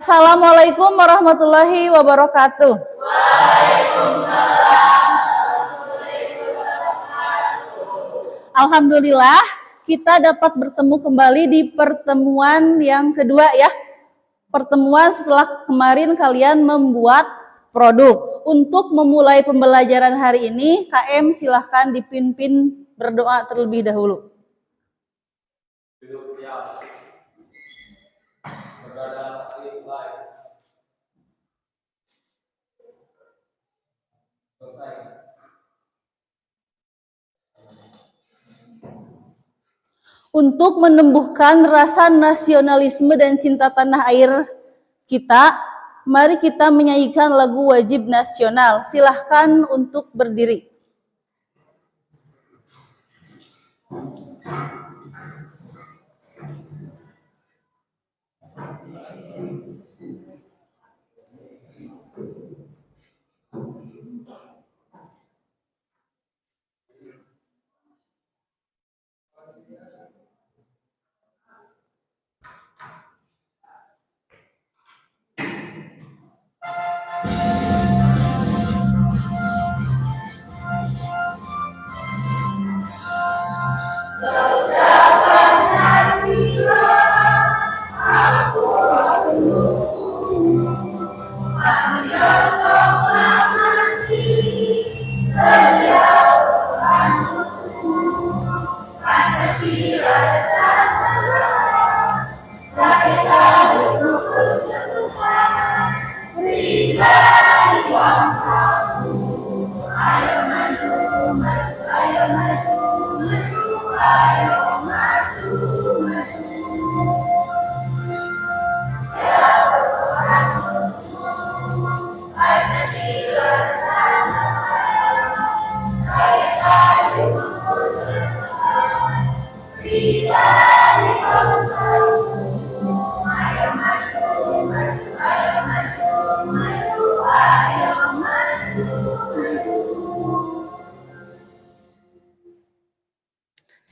Assalamualaikum warahmatullahi wabarakatuh. Alhamdulillah, kita dapat bertemu kembali di pertemuan yang kedua ya. Pertemuan setelah kemarin kalian membuat produk. Untuk memulai pembelajaran hari ini, KM silahkan dipimpin berdoa terlebih dahulu. Untuk menumbuhkan rasa nasionalisme dan cinta tanah air kita, mari kita menyanyikan lagu wajib nasional. Silahkan untuk berdiri.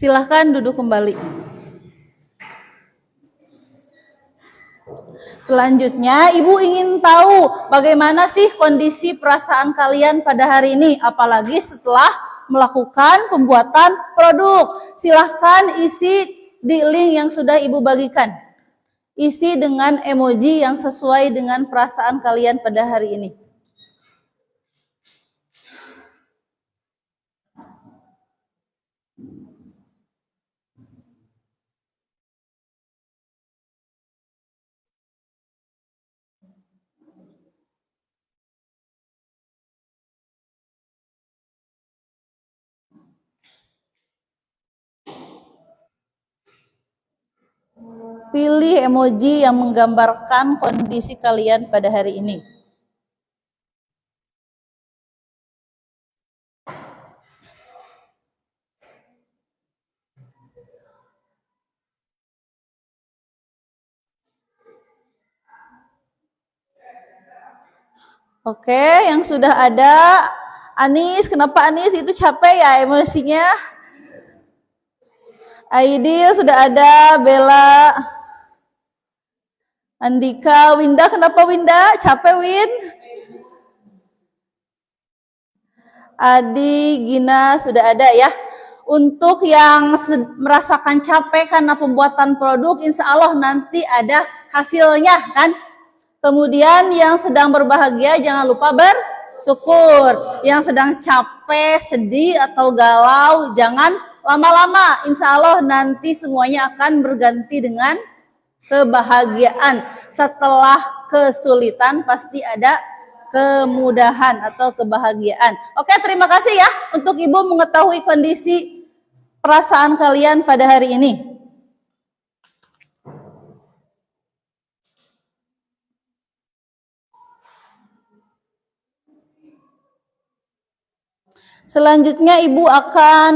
Silahkan duduk kembali. Selanjutnya, Ibu ingin tahu bagaimana sih kondisi perasaan kalian pada hari ini, apalagi setelah melakukan pembuatan produk. Silahkan isi di link yang sudah Ibu bagikan. Isi dengan emoji yang sesuai dengan perasaan kalian pada hari ini. Pilih emoji yang menggambarkan kondisi kalian pada hari ini. Oke, yang sudah ada, Anis, kenapa Anis itu capek ya emosinya? Aidil sudah ada, Bella, Andika, Winda, kenapa Winda? Capek Win? Adi, Gina sudah ada ya. Untuk yang merasakan capek karena pembuatan produk, insya Allah nanti ada hasilnya kan. Kemudian yang sedang berbahagia jangan lupa bersyukur. Yang sedang capek, sedih atau galau jangan lama-lama. Insya Allah nanti semuanya akan berganti dengan kebahagiaan. Setelah kesulitan pasti ada kemudahan atau kebahagiaan. Oke, terima kasih ya untuk Ibu mengetahui kondisi perasaan kalian pada hari ini. Selanjutnya Ibu akan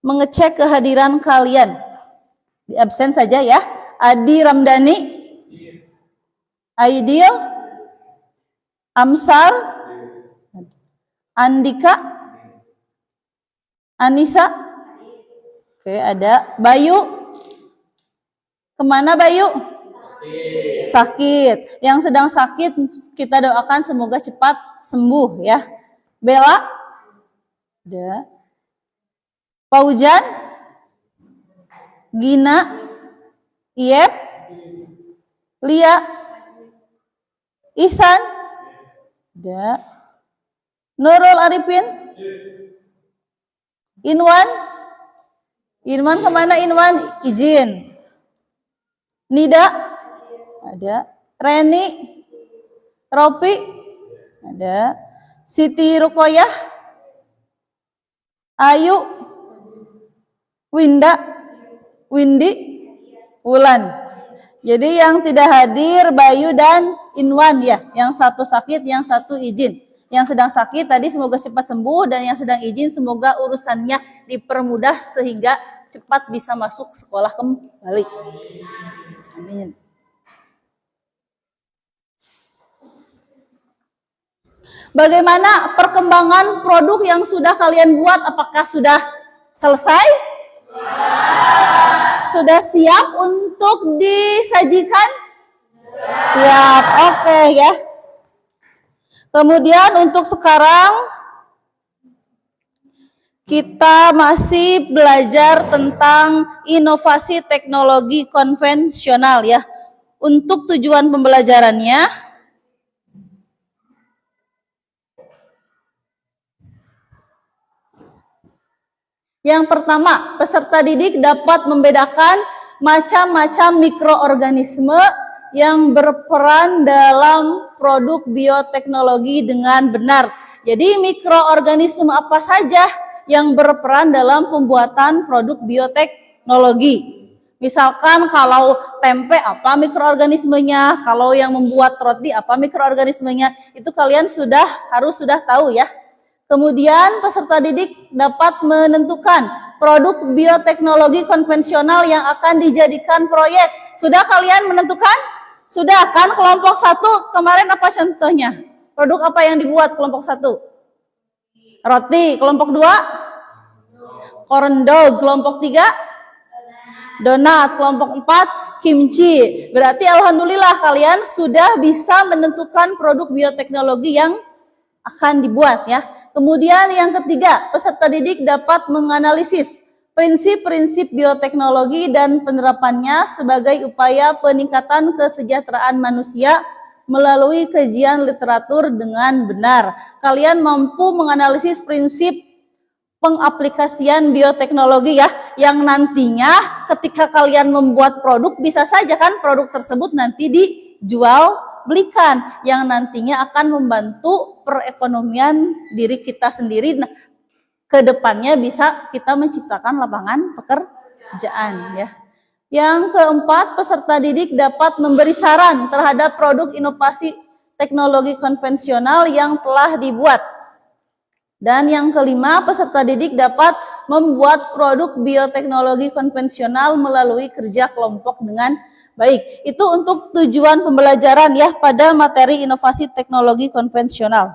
mengecek kehadiran kalian. Di absen saja ya. Adi Ramdhani, Aidil, Amsal, Andika, Anissa. Oke, ada Bayu. Kemana Bayu? Sakit. Yang sedang sakit kita doakan semoga cepat sembuh ya. Bella? Ada. Paujan? Gina? Iep? Lia? Ihsan? Ada. Nurul Arifin? Inwan? Inwan kemana Inwan? Izin. Nida? Ada. Reni? Ropi? Ada. Siti Rukoyah? Ayu? Winda? Windi? Wulan. Jadi yang tidak hadir Bayu dan Inwan ya. Yang satu sakit, yang satu izin. Yang sedang sakit tadi semoga cepat sembuh, dan yang sedang izin semoga urusannya dipermudah sehingga cepat bisa masuk sekolah kembali. Amin. Bagaimana perkembangan produk yang sudah kalian buat? Apakah sudah selesai? Sudah siap untuk disajikan? Siap, oke ya. Kemudian untuk sekarang kita masih belajar tentang inovasi teknologi konvensional ya. Untuk tujuan pembelajarannya, yang pertama, peserta didik dapat membedakan macam-macam mikroorganisme yang berperan dalam produk bioteknologi dengan benar. Jadi mikroorganisme apa saja yang berperan dalam pembuatan produk bioteknologi? Misalkan kalau tempe apa mikroorganismenya, kalau yang membuat roti apa mikroorganismenya, itu kalian harus sudah tahu ya. Kemudian peserta didik dapat menentukan produk bioteknologi konvensional yang akan dijadikan proyek. Sudah kalian menentukan? Sudah kan? Kelompok 1 kemarin apa contohnya? Produk apa yang dibuat kelompok 1? Roti. Kelompok 2? Corn dog. Kelompok 3? Donat. Kelompok 4? Kimchi. Berarti alhamdulillah kalian sudah bisa menentukan produk bioteknologi yang akan dibuat ya. Kemudian yang ketiga, peserta didik dapat menganalisis prinsip-prinsip bioteknologi dan penerapannya sebagai upaya peningkatan kesejahteraan manusia melalui kajian literatur dengan benar. Kalian mampu menganalisis prinsip pengaplikasian bioteknologi ya, yang nantinya ketika kalian membuat produk bisa saja kan produk tersebut nanti dijual belikan, yang nantinya akan membantu perekonomian diri kita sendiri. Nah, ke depannya bisa kita menciptakan lapangan pekerjaan ya. Yang keempat, peserta didik dapat memberi saran terhadap produk inovasi teknologi konvensional yang telah dibuat. Dan yang kelima, peserta didik dapat membuat produk bioteknologi konvensional melalui kerja kelompok dengan baik. Itu untuk tujuan pembelajaran ya pada materi inovasi teknologi konvensional.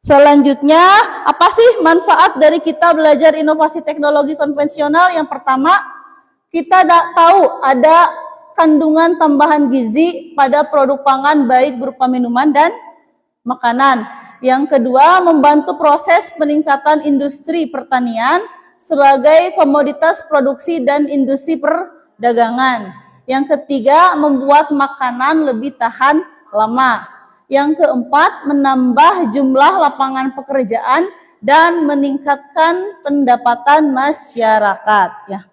Selanjutnya, apa sih manfaat dari kita belajar inovasi teknologi konvensional? Yang pertama, kita tahu ada kandungan tambahan gizi pada produk pangan baik berupa minuman dan makanan. Yang kedua, membantu proses peningkatan industri pertanian sebagai komoditas produksi dan industri perdagangan. Yang ketiga, membuat makanan lebih tahan lama. Yang keempat, menambah jumlah lapangan pekerjaan dan meningkatkan pendapatan masyarakat. Ya.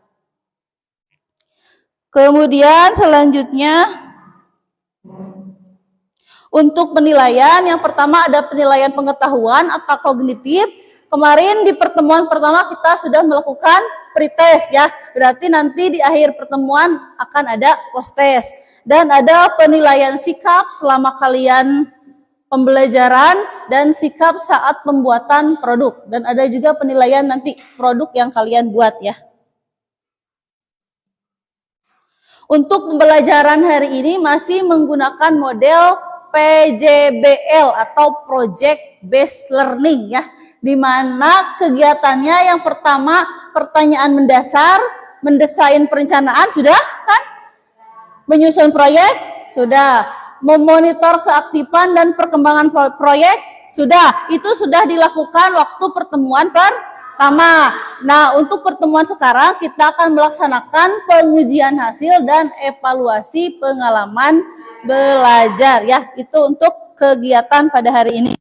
Kemudian selanjutnya, untuk penilaian, yang pertama ada penilaian pengetahuan atau kognitif. Kemarin di pertemuan pertama kita sudah melakukan pretest ya. Berarti nanti di akhir pertemuan akan ada post-test. Dan ada penilaian sikap selama kalian pembelajaran dan sikap saat pembuatan produk. Dan ada juga penilaian nanti produk yang kalian buat ya. Untuk pembelajaran hari ini masih menggunakan model PJBL atau Project Based Learning ya. Di mana kegiatannya yang pertama pertanyaan mendasar, mendesain perencanaan sudah kan? Menyusun proyek? Sudah. Memonitor keaktifan dan perkembangan proyek? Sudah. Itu sudah dilakukan waktu pertemuan pertama. Nah, untuk pertemuan sekarang kita akan melaksanakan pengujian hasil dan evaluasi pengalaman belajar ya. Itu untuk kegiatan pada hari ini.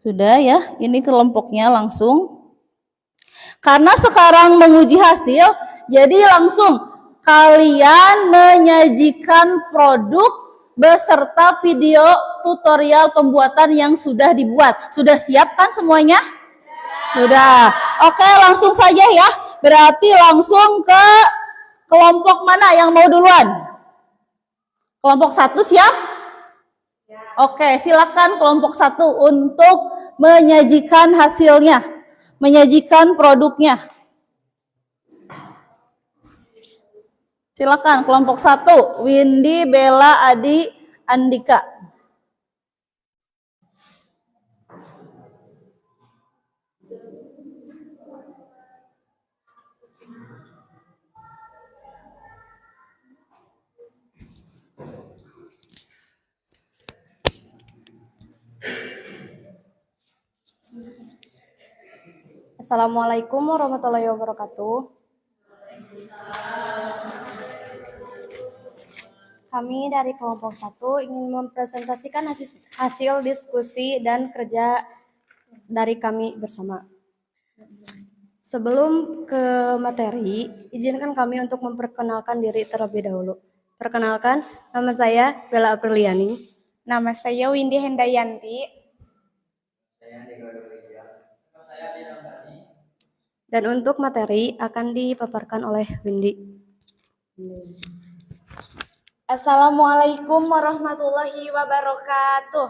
Sudah ya, ini kelompoknya langsung. Karena sekarang menguji hasil, jadi langsung kalian menyajikan produk beserta video tutorial pembuatan yang sudah dibuat. Sudah siap kan semuanya? Sudah. Oke, langsung saja ya. Berarti langsung ke kelompok mana yang mau duluan? Kelompok 1 siap? Oke, silakan kelompok 1 untuk menyajikan hasilnya. Menyajikan produknya. Silakan kelompok 1, Windy, Bella, Adi, Andika. Assalamualaikum warahmatullahi wabarakatuh. Kami dari kelompok 1 ingin mempresentasikan hasil diskusi dan kerja dari kami bersama. Sebelum ke materi, izinkan kami untuk memperkenalkan diri terlebih dahulu. Perkenalkan, nama saya Bella Apriliani. Nama saya Windy Hendayanti. Dan untuk materi akan dipaparkan oleh Windy. Assalamualaikum warahmatullahi wabarakatuh.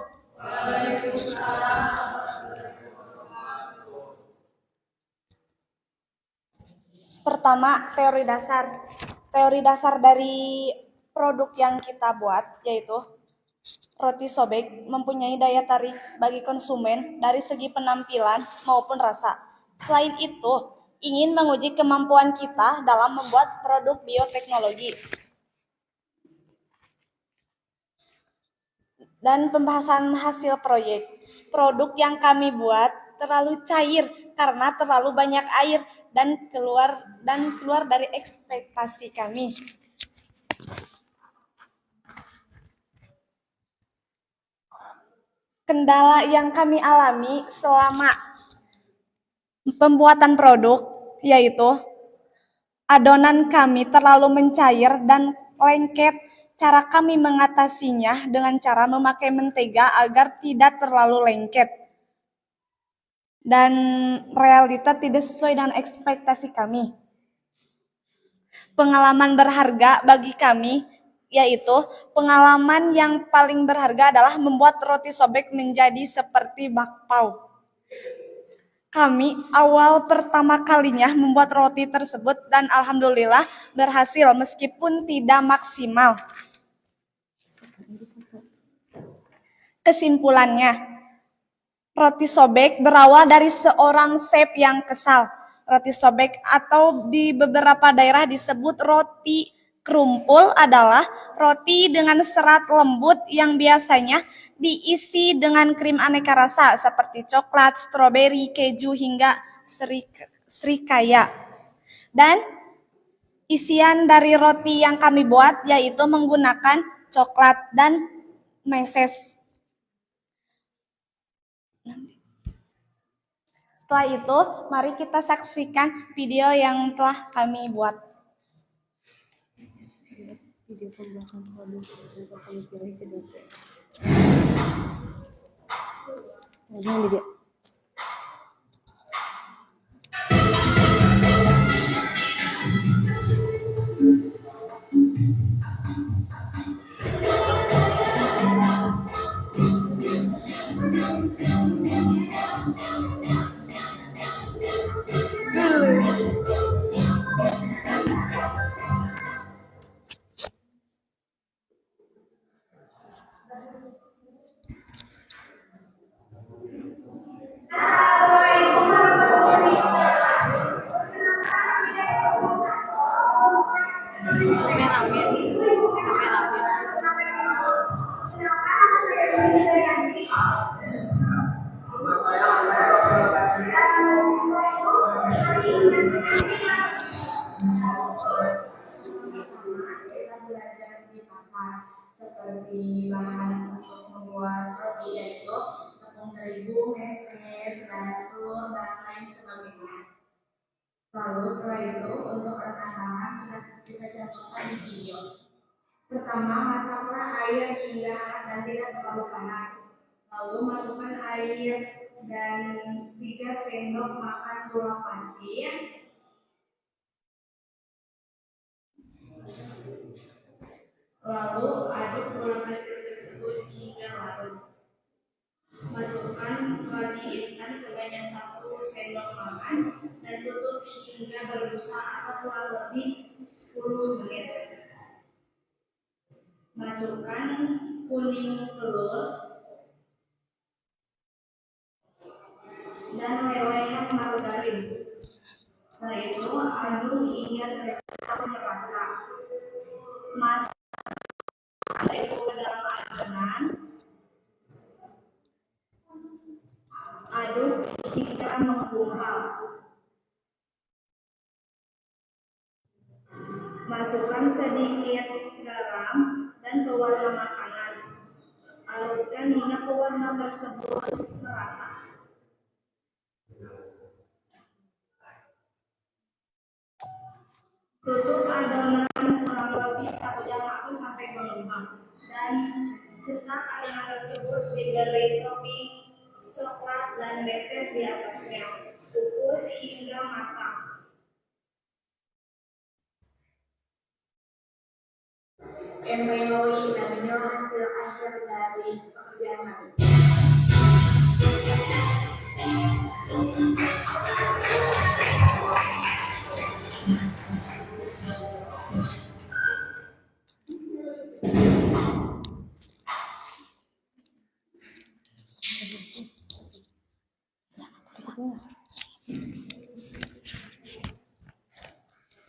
Pertama, teori dasar. Teori dasar dari produk yang kita buat yaitu roti sobek mempunyai daya tarik bagi konsumen dari segi penampilan maupun rasa. Selain itu, ingin menguji kemampuan kita dalam membuat produk bioteknologi. Dan pembahasan hasil proyek. Produk yang kami buat terlalu cair karena terlalu banyak air dan keluar dari ekspektasi kami. Kendala yang kami alami selama pembuatan produk yaitu adonan kami terlalu mencair dan lengket. Cara kami mengatasinya dengan cara memakai mentega agar tidak terlalu lengket. Dan realita tidak sesuai dengan ekspektasi kami. Pengalaman berharga bagi kami yaitu pengalaman yang paling berharga adalah membuat roti sobek menjadi seperti bakpao. Kami awal pertama kalinya membuat roti tersebut dan alhamdulillah berhasil meskipun tidak maksimal. Kesimpulannya, roti sobek berawal dari seorang chef yang kesal. Roti sobek atau di beberapa daerah disebut roti kerumpul adalah roti dengan serat lembut yang biasanya diisi dengan krim aneka rasa seperti coklat, stroberi, keju, hingga srikaya. Dan isian dari roti yang kami buat yaitu menggunakan coklat dan meses. Setelah itu, mari kita saksikan video yang telah kami buat. Video pembuatan produk yang kami pilih ke DP. Dia. Kameramen. Kameramen. Kita belajar di pasar seperti bahan untuk membuat roti, yaitu tepung terigu, meses, gatur, dan lain sebagainya. Lalu setelah itu untuk rekan bahan kita cantumkan di video. Pertama, masaklah air hingga hangat dan tidak terlalu panas. Lalu masukkan air dan 3 sendok makan gula pasir. Lalu aduk gula pasir tersebut hingga larut. Masukkan roti instan sebanyak 1 sendok makan dan tutup hingga berbusa atau kurang lebih 10 menit. Masukkan kuning telur dan lelehan margarin. Setelah itu aduk hingga tercampur merata. Masukkan terigu ke dalam adonan. Aduk hingga menggumpal. Masukkan sedikit garam dan pewarna makanan. Adukkan hingga pewarna tersebut merata. Tutup adonan kurang lebih 1 jam atau sampai mengembang dan cetak adonan tersebut diberi topping coklat dan meses di atasnya. Kukus hingga matang. Email dan inilah hasil akhir dari pekerjaan kami.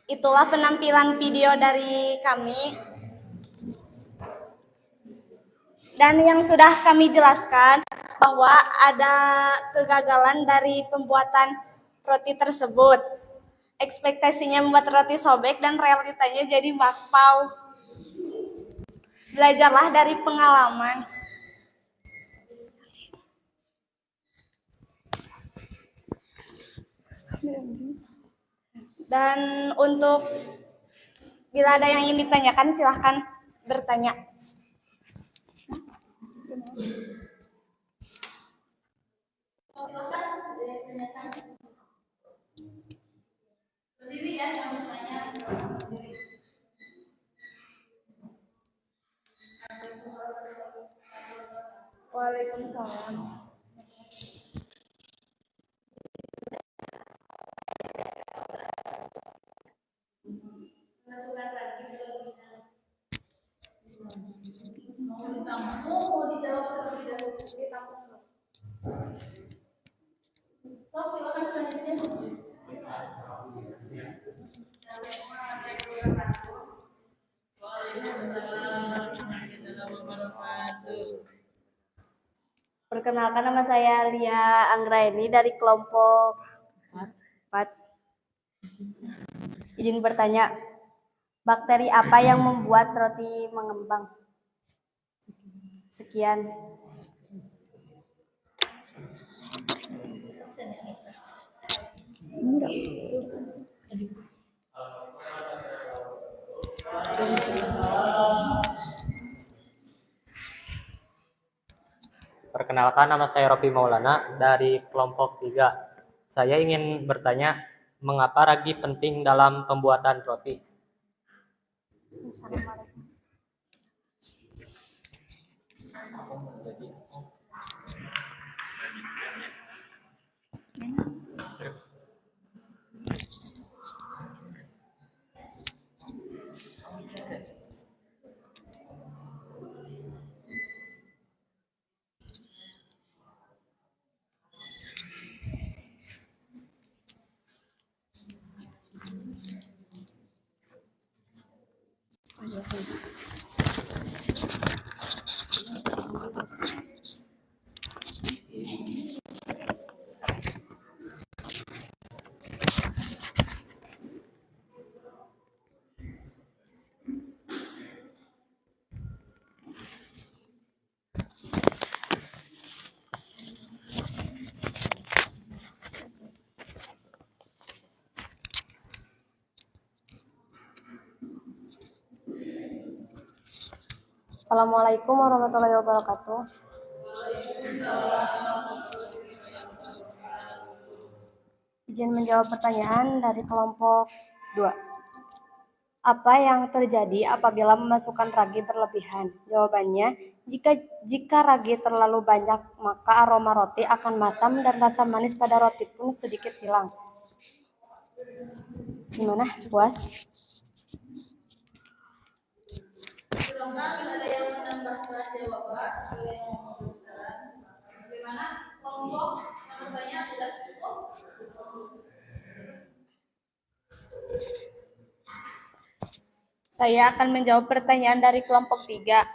Itulah penampilan video dari kami. Dan yang sudah kami jelaskan bahwa ada kegagalan dari pembuatan roti tersebut. Ekspektasinya membuat roti sobek dan realitanya jadi bakpao. Belajarlah dari pengalaman. Dan untuk bila ada yang ingin ditanyakan silahkan bertanya. Berdiri ya, yang bertanya berdiri. Waalaikumsalam. Mau ditampung, mau dijawab terlebih dahulu. Ditampung. Sok, silakan selanjutnya. Perkenalkan, nama saya Lia Anggraini dari kelompok 4. Izin bertanya, bakteri apa yang membuat roti mengembang? Sekian. Perkenalkan, nama saya Rofi Maulana dari kelompok 3. Saya ingin bertanya, mengapa ragi penting dalam pembuatan roti? Assalamualaikum warahmatullahi wabarakatuh. Izin menjawab pertanyaan dari kelompok 2. Apa yang terjadi apabila memasukkan ragi berlebihan? Jawabannya, jika ragi terlalu banyak, maka aroma roti akan masam dan rasa manis pada roti pun sedikit hilang. Gimana? Puas? Silakan ada yang menambahkan jawaban, ada yang mau berbicara. Bagaimana kelompok yang bertanya sudah cukup? Saya akan menjawab pertanyaan dari kelompok 3.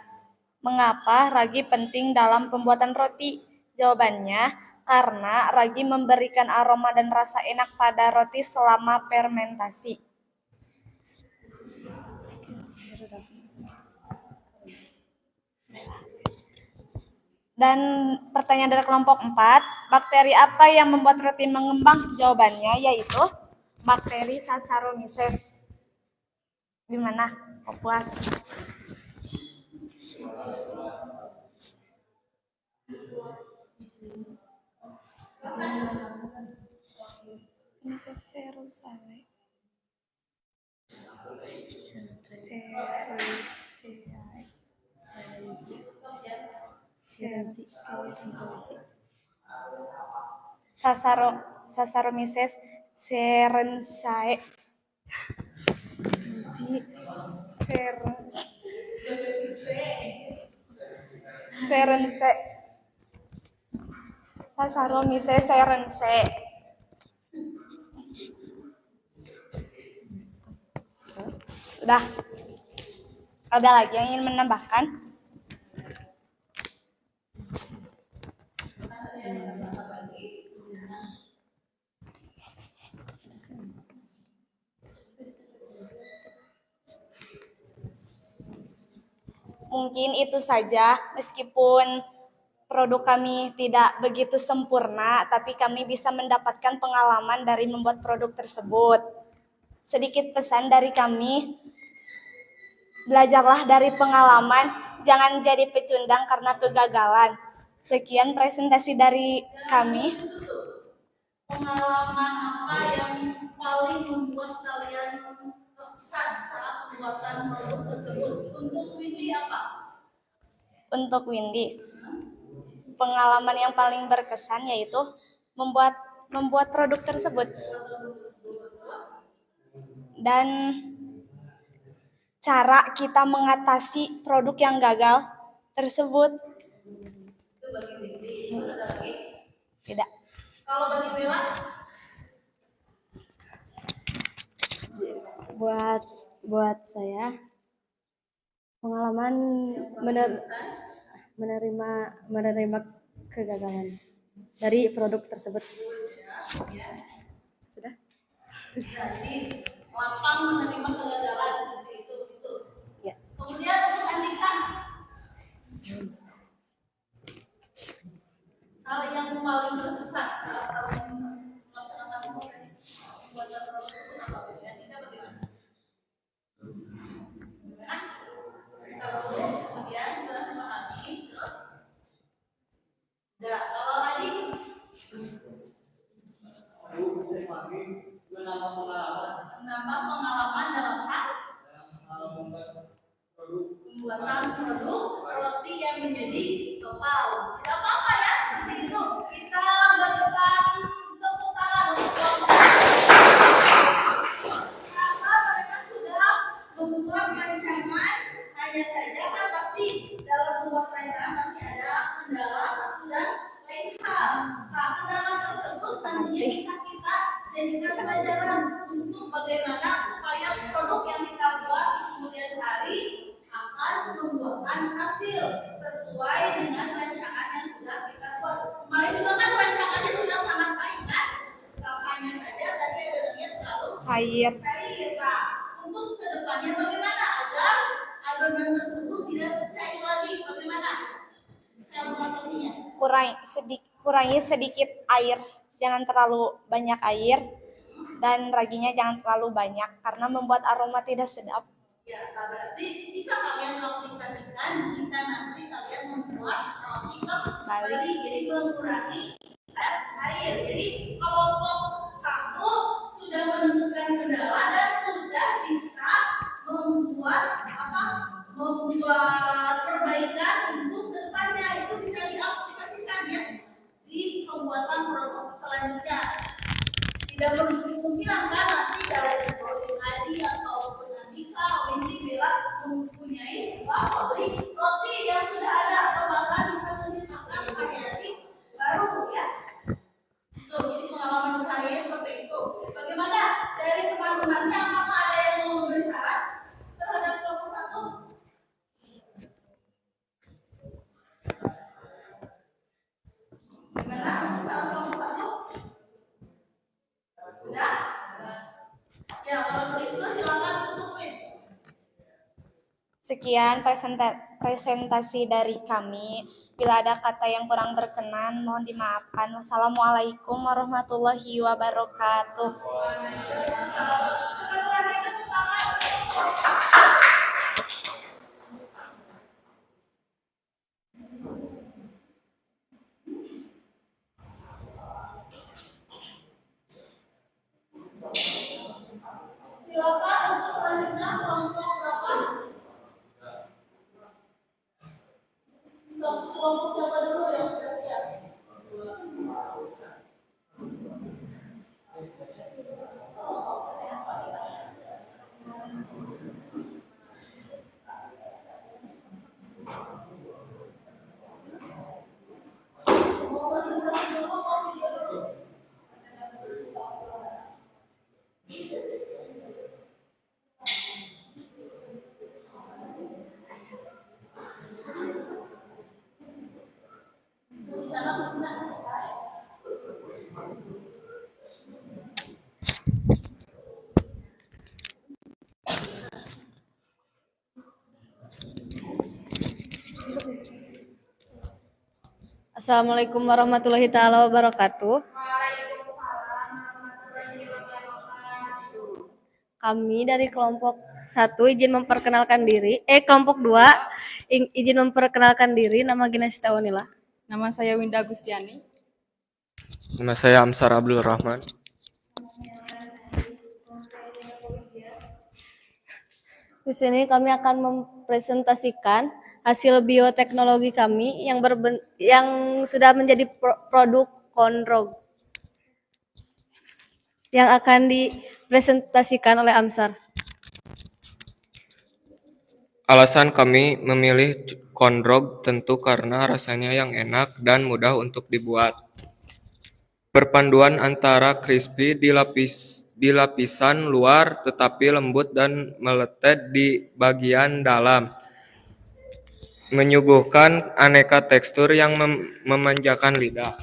Mengapa ragi penting dalam pembuatan roti? Jawabannya, karena ragi memberikan aroma dan rasa enak pada roti selama fermentasi. Dan pertanyaan dari kelompok 4, bakteri apa yang membuat roti mengembang? Jawabannya yaitu bakteri Saccharomyces. Gimana? Kok puas? Saccharomyces cerevisiae. Saccharomyces cerevisiae. Sudah. Ada lagi yang ingin menambahkan? Mungkin itu saja, meskipun produk kami tidak begitu sempurna, tapi kami bisa mendapatkan pengalaman dari membuat produk tersebut. Sedikit pesan dari kami, belajarlah dari pengalaman, jangan jadi pecundang karena kegagalan. Sekian presentasi dari kami. Pengalaman apa yang paling membuat kalian terkesan saat pembuatan produk tersebut? Untuk Windy apa? Untuk Windy, pengalaman yang paling berkesan yaitu membuat produk tersebut. Dan cara kita mengatasi produk yang gagal tersebut. Itu bagi Windy. Ada lagi? Tidak. Kalau bagi Bella? Buat saya pengalaman menerima kegagalan dari produk tersebut. Sudah? Jadi lapang menerima kegagalan seperti itu. Ya. Kemudian untuk Andika, hal yang paling berkesan saat kalian melaksanakan proses pembuatan produk itu apa? Andika bagaimana? Bisa dulu, kemudian sudah memahami, terus enggak. Kalau Adi menambah pengalaman dalam hal pembuatan produk roti yang menjadi kepal. Tidak apa-apa ya seperti itu. Kita berikan tepuk tangan untuk kelompok karena mereka sudah membuat rancangan. Hanya saja kan pasti dalam membuat rancangan pasti ada kendala satu dan lain hal. Nah, kendala tersebut tentunya bisa kita jadikan pelajaran untuk bagaimana supaya produk yang kita buat di kemudian hari cair. Nah, untuk kedepannya bagaimana agar adonan tersebut tidak cair lagi? Bagaimana cara mengatasinya? Kurangi sedikit air, jangan terlalu banyak air, dan raginya jangan terlalu banyak karena membuat aroma tidak sedap. Ya, nah berarti bisa kalian aplikasikan jika nanti kalian membuat roti kembali, jadi mengurangi air. Jadi kelompok 1 sudah menemukan kendala dan sudah bisa membuat perbaikan untuk kedepannya. Itu bisa diaplikasikan ya di pembuatan produk selanjutnya. Tidak kemungkinan kan nanti dari produk Adi ataupun Andika, Windy, Bella mempunyai sebuah pabrik roti yang sudah ada atau bahkan bisa menciptakan variasi baru ya. Tuh, jadi pengalaman berharga seperti itu. Bagaimana dari teman-temannya? Apakah ada yang mau memberi saran terhadap kelompok 1? Gimana untuk saran kelompok 1? Udah? Ya, kalau begitu silakan tutupin. Sekian presentasi dari kami. Bila ada kata yang kurang berkenan, mohon dimaafkan. Wassalamualaikum warahmatullahi wabarakatuh. Silakan untuk selanjutnya kelompok berapa? Kelompok siapa dulu yang sudah siap? Mau presentasi dulu atau video dulu? Assalamualaikum warahmatullahi taala wabarakatuh. Kami dari kelompok 1 izin memperkenalkan diri. Kelompok 2 izin memperkenalkan diri. Nama Ginesta Unila. Nama saya Winda Agustiani. Nama saya Amsar Abdul Rahman. Di sini kami akan mempresentasikan hasil bioteknologi kami yang sudah menjadi produk Kondrog yang akan dipresentasikan oleh Amsar. Alasan kami memilih Kondrog tentu karena rasanya yang enak dan mudah untuk dibuat. Perpaduan antara crispy di lapisan luar tetapi lembut dan meletet di bagian dalam, menyuguhkan aneka tekstur yang memanjakan lidah.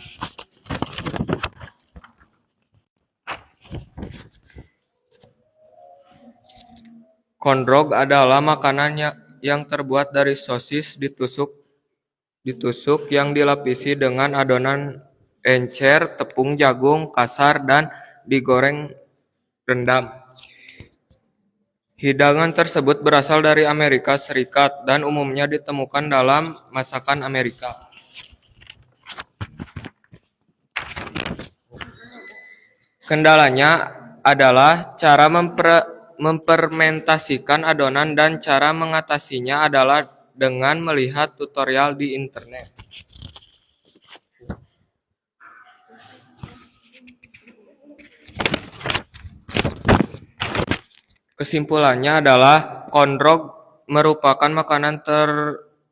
Kondrog adalah makanan yang terbuat dari sosis ditusuk yang dilapisi dengan adonan encer, tepung jagung kasar dan digoreng rendam. Hidangan tersebut berasal dari Amerika Serikat dan umumnya ditemukan dalam masakan Amerika. Kendalanya adalah cara memfermentasikan adonan dan cara mengatasinya adalah dengan melihat tutorial di internet. Kesimpulannya adalah Kondrog merupakan makanan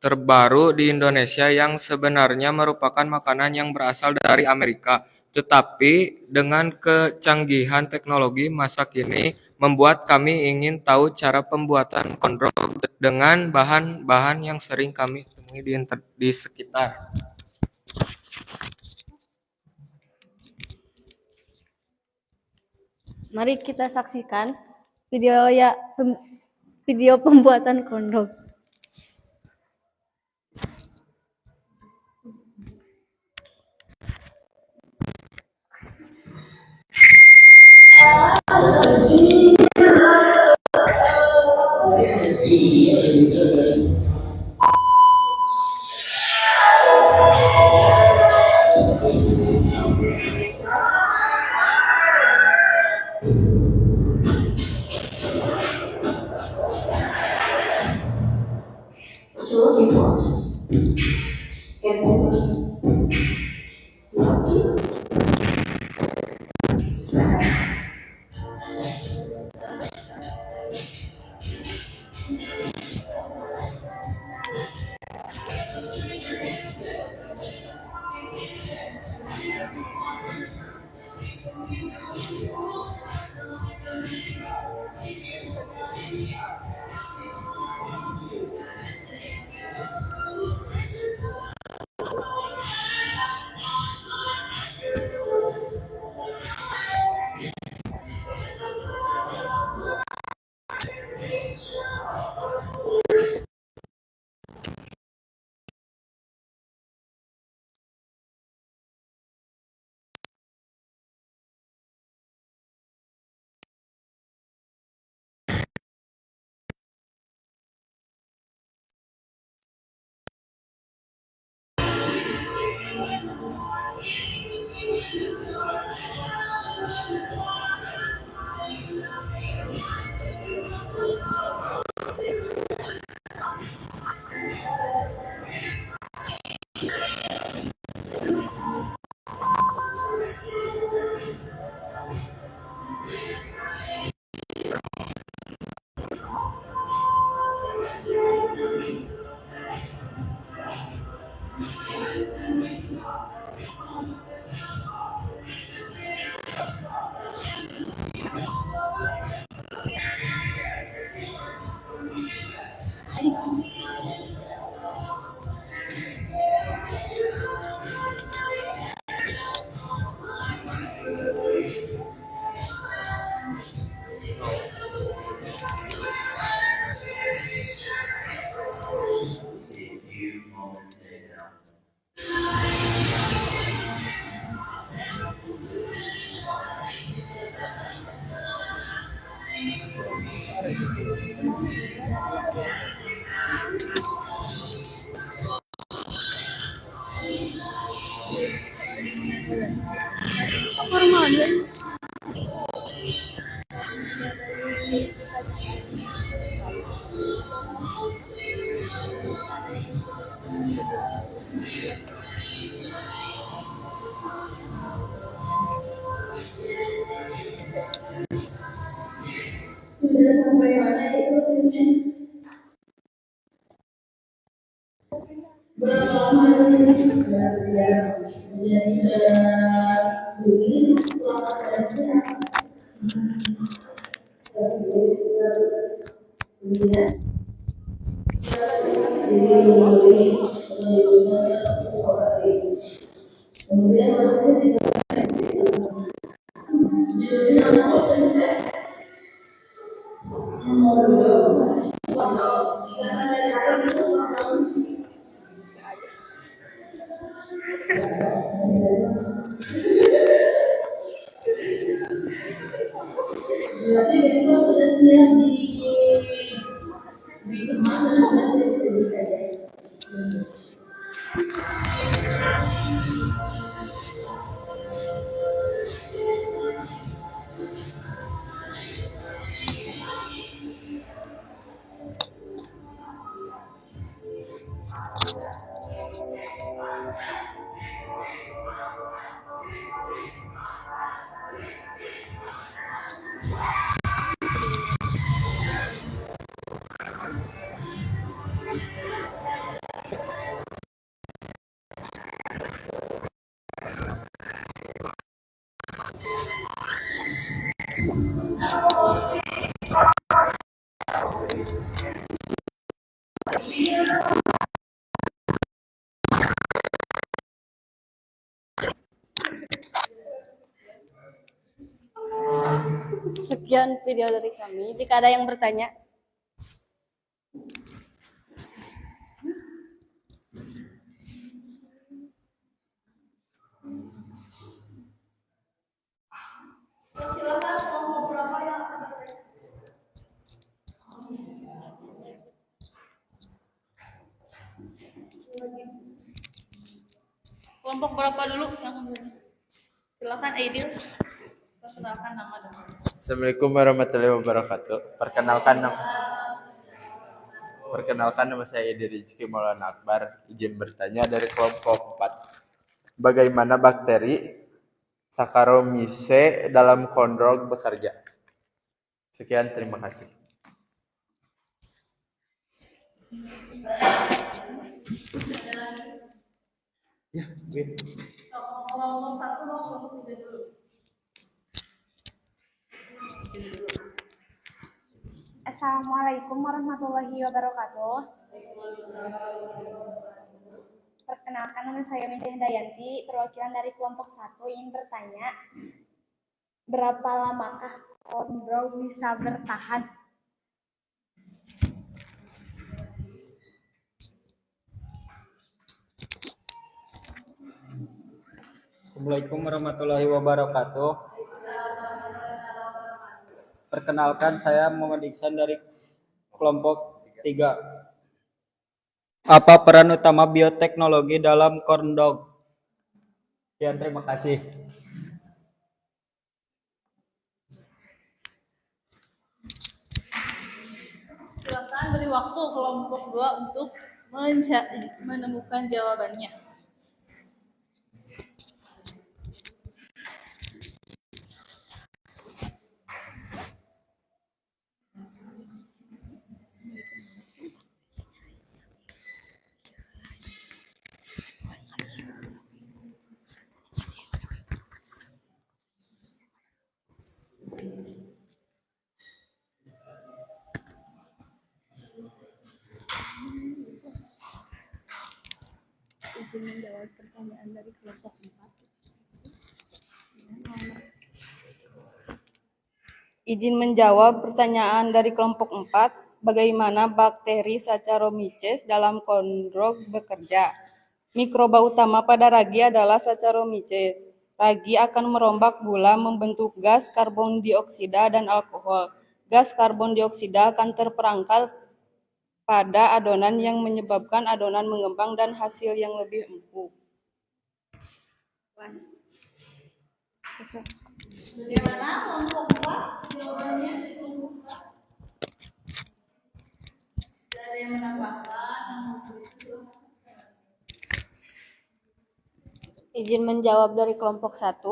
terbaru di Indonesia yang sebenarnya merupakan makanan yang berasal dari Amerika. Tetapi dengan kecanggihan teknologi masa kini membuat kami ingin tahu cara pembuatan Kondrog dengan bahan-bahan yang sering kami temui di sekitar. Mari kita saksikan video pembuatan kondom. So important. Yes. Sudah sampai mana itu prosesnya? Berapa lama ini? Jadi begini lama saja. Berarti besok sudah siap di kemana sudah siap disediakan ya? Sekian video dari kami. Jika ada yang bertanya, Kelompok berapa dulu yang bertanya? Silakan Aidil. Perkenalkan nama dan Assalamualaikum warahmatullahi wabarakatuh. Perkenalkan nama saya Rizky Maulana Akbar. Izin bertanya dari kelompok 4. Bagaimana bakteri Saccharomyces dalam kondrog bekerja? Sekian, terima kasih. Ya, Win. kelompok 1 mau kelompok 3 dulu. Assalamualaikum warahmatullahi wabarakatuh. Perkenalkan nama saya Minta Dayanti, perwakilan dari kelompok 1 ingin bertanya, berapa lamakah kondrog bisa bertahan? Assalamualaikum warahmatullahi wabarakatuh. Perkenalkan, saya Muhammad Iksan dari kelompok 3. Apa peran utama bioteknologi dalam kondrog? Sekian, terima kasih. Silakan beri waktu kelompok 2 untuk menemukan jawabannya. Izin menjawab pertanyaan dari kelompok 4. Izin menjawab pertanyaan dari kelompok 4. Bagaimana bakteri Saccharomyces dalam kondrog bekerja? Mikroba utama pada ragi adalah Saccharomyces. Ragi akan merombak gula membentuk gas karbon dioksida dan alkohol. Gas karbon dioksida akan terperangkap pada adonan yang menyebabkan adonan mengembang dan hasil yang lebih empuk. Bagaimana kelompok 4 jawabannya? Kelompok 4. Tidak ada yang menambahkan. izin menjawab dari kelompok 1.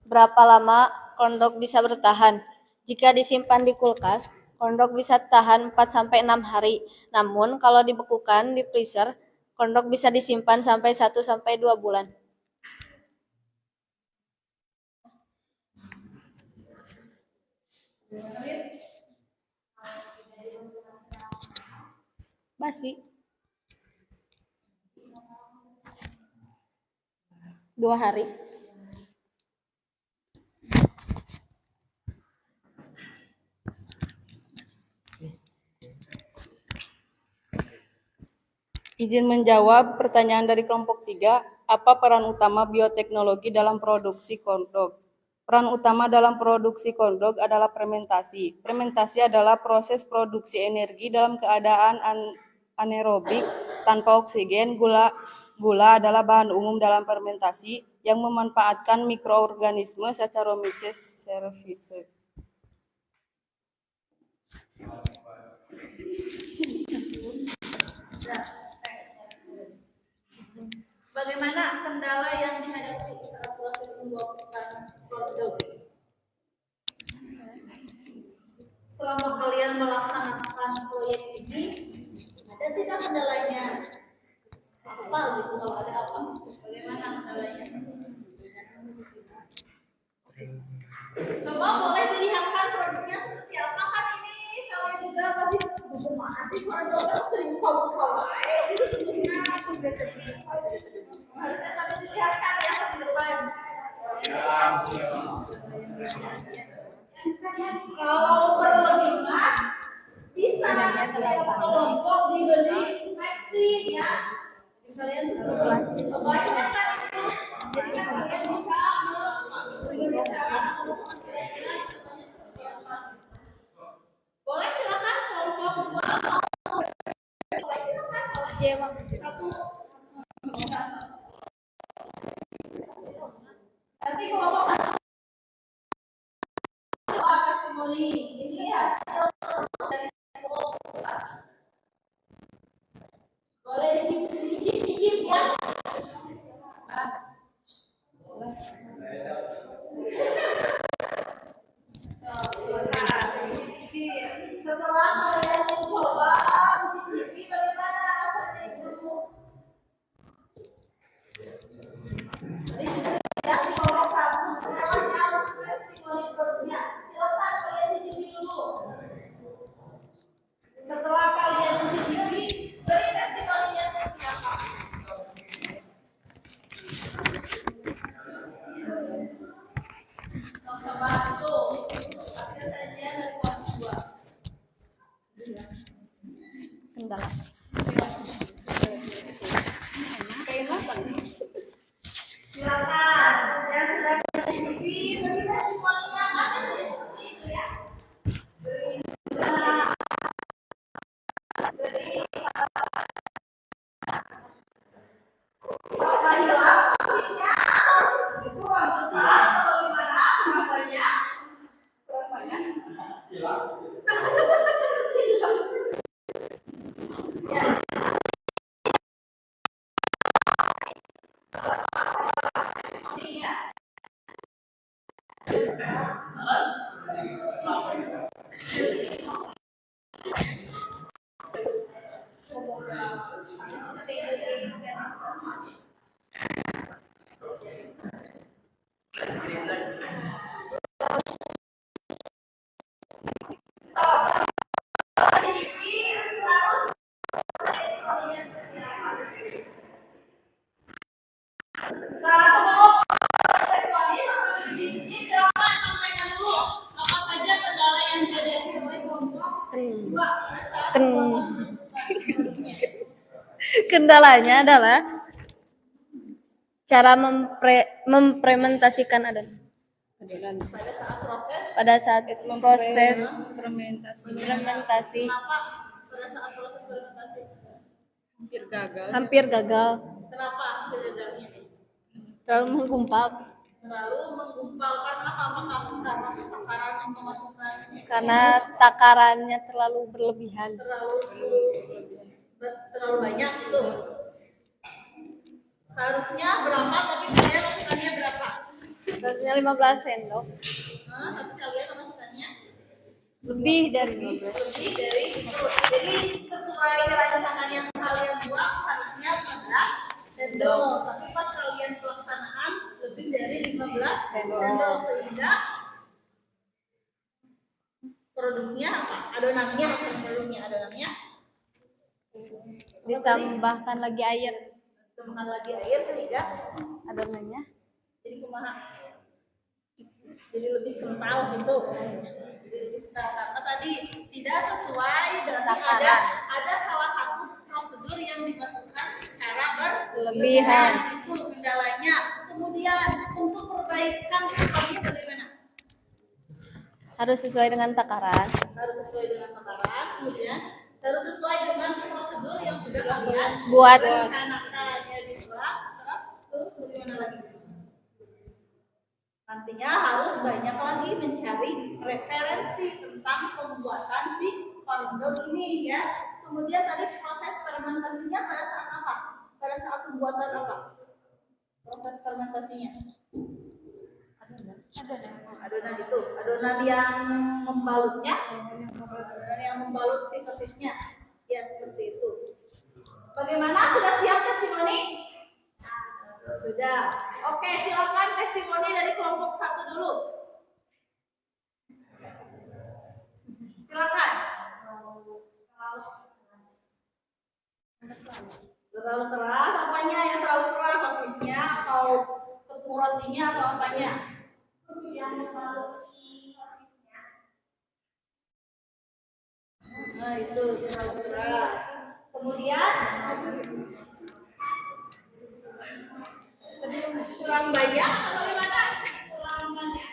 Berapa lama kondrog bisa bertahan? Jika disimpan di kulkas, kondrog bisa tahan 4-6 hari. Namun, kalau dibekukan di freezer, kondrog bisa disimpan sampai 1-2 bulan. Basi. 2 hari. Izin menjawab pertanyaan dari kelompok 3. Apa peran utama bioteknologi dalam produksi kondrog? Peran utama dalam produksi kondrog adalah fermentasi. Fermentasi adalah proses produksi energi dalam keadaan anaerobik tanpa oksigen. Gula adalah bahan umum dalam fermentasi yang memanfaatkan mikroorganisme Saccharomyces cerevisiae. Bagaimana kendala yang dihadapi saat proses pembuatan produk? Selama kalian melaksanakan proyek ini, ada tidak kendalanya? Apa gitu, kalau ada apa? Bagaimana kendalanya? Coba boleh dilihatkan produknya seperti apa, kan ini kalian juga pasti bagaimana sih produk terima kamu harusnya kami dilihatkan ya ke depan. Kalau berlebih mah bisa setiap kelompok dibeli testing ya. Kalian kebanyakan itu. Jadi kalian bisa boleh silakan kelompok dua. Silakan boleh. Satu. Nanti kelompok satu testimoni ini hasil dari boleh dicip ya. Setelah kalian mencoba mencicipi bagaimana rasanya itu. Ya, di kelompok satu lewat testimoni produknya. Silakan kalian cicipi dulu. Setelah kalian mencicipi, beri testimoninya seperti apa. Coba itu hasil sajian dari kelas 2. Kendala. Silakan yang sudah mencicipi beri testimoninya kan seperti itu ya. Beri apa hilang sosisnya? Kurang besar atau bagaimana? Kurang banyak? Kurang banyak? Hilang. Nah, sebelum testimoni sampai mencicipi, silakan sampaikan dulu apa saja kendala yang dihadapi oleh kelompok 2 saat pembuatan produknya. Kendalanya adalah cara memprementasikan adonan. Pada saat proses fermentasi Kenapa pada saat proses fermentasi? hampir gagal, Kenapa gagalnya? terlalu menggumpal Terlalu menggumpal karena apakah karena takaran yang kemasukannya karena takarannya terlalu berlebihan. terlalu banyak itu. Seharusnya berapa tapi kalian masukkannya berapa? Harusnya 15 sendok, Tapi kalian masukkannya lebih dari 15. lebih dari itu. Jadi sesuai rancangan yang kalian buat harusnya 15 sendok. Tapi pas kalian pelaksanaan lebih dari 15 sendok sehingga produknya apa? Adonannya maksudnya adonannya Ditambahkan lagi air tambahkan lagi air sehingga adonannya. jadi kumaha? Jadi lebih kental gitu. Jadi lebih kental karena tadi tidak sesuai berarti Takaran. ada salah satu prosedur yang dimasukkan secara Berlebihan. itu kendalanya. Kemudian untuk perbaikan sistemnya bagaimana? Harus sesuai dengan takaran. Harus sesuai dengan takaran, kemudian harus sesuai dengan prosedur yang sudah kalian Buat. rencanakan ya terus bagaimana lagi? Nantinya harus banyak lagi mencari referensi tentang pembuatan si corndog ini ya. Kemudian tadi proses fermentasinya pada saat apa? Pada saat pembuatan apa? Proses fermentasinya. Adonan itu, adonan yang membalutnya, adonan yang membalut si sosisnya. Ya seperti itu. Bagaimana? Sudah siap testimoni? Sudah. Oke, silakan testimoni dari kelompok 1 dulu. Silakan. Terlalu keras, apanya yang terlalu keras? Sosisnya atau tepung rotinya atau apanya? Yang membalut si sosisnya. Nah, itu jelas. Kemudian kurang banyak atau gimana? Kurang banyak.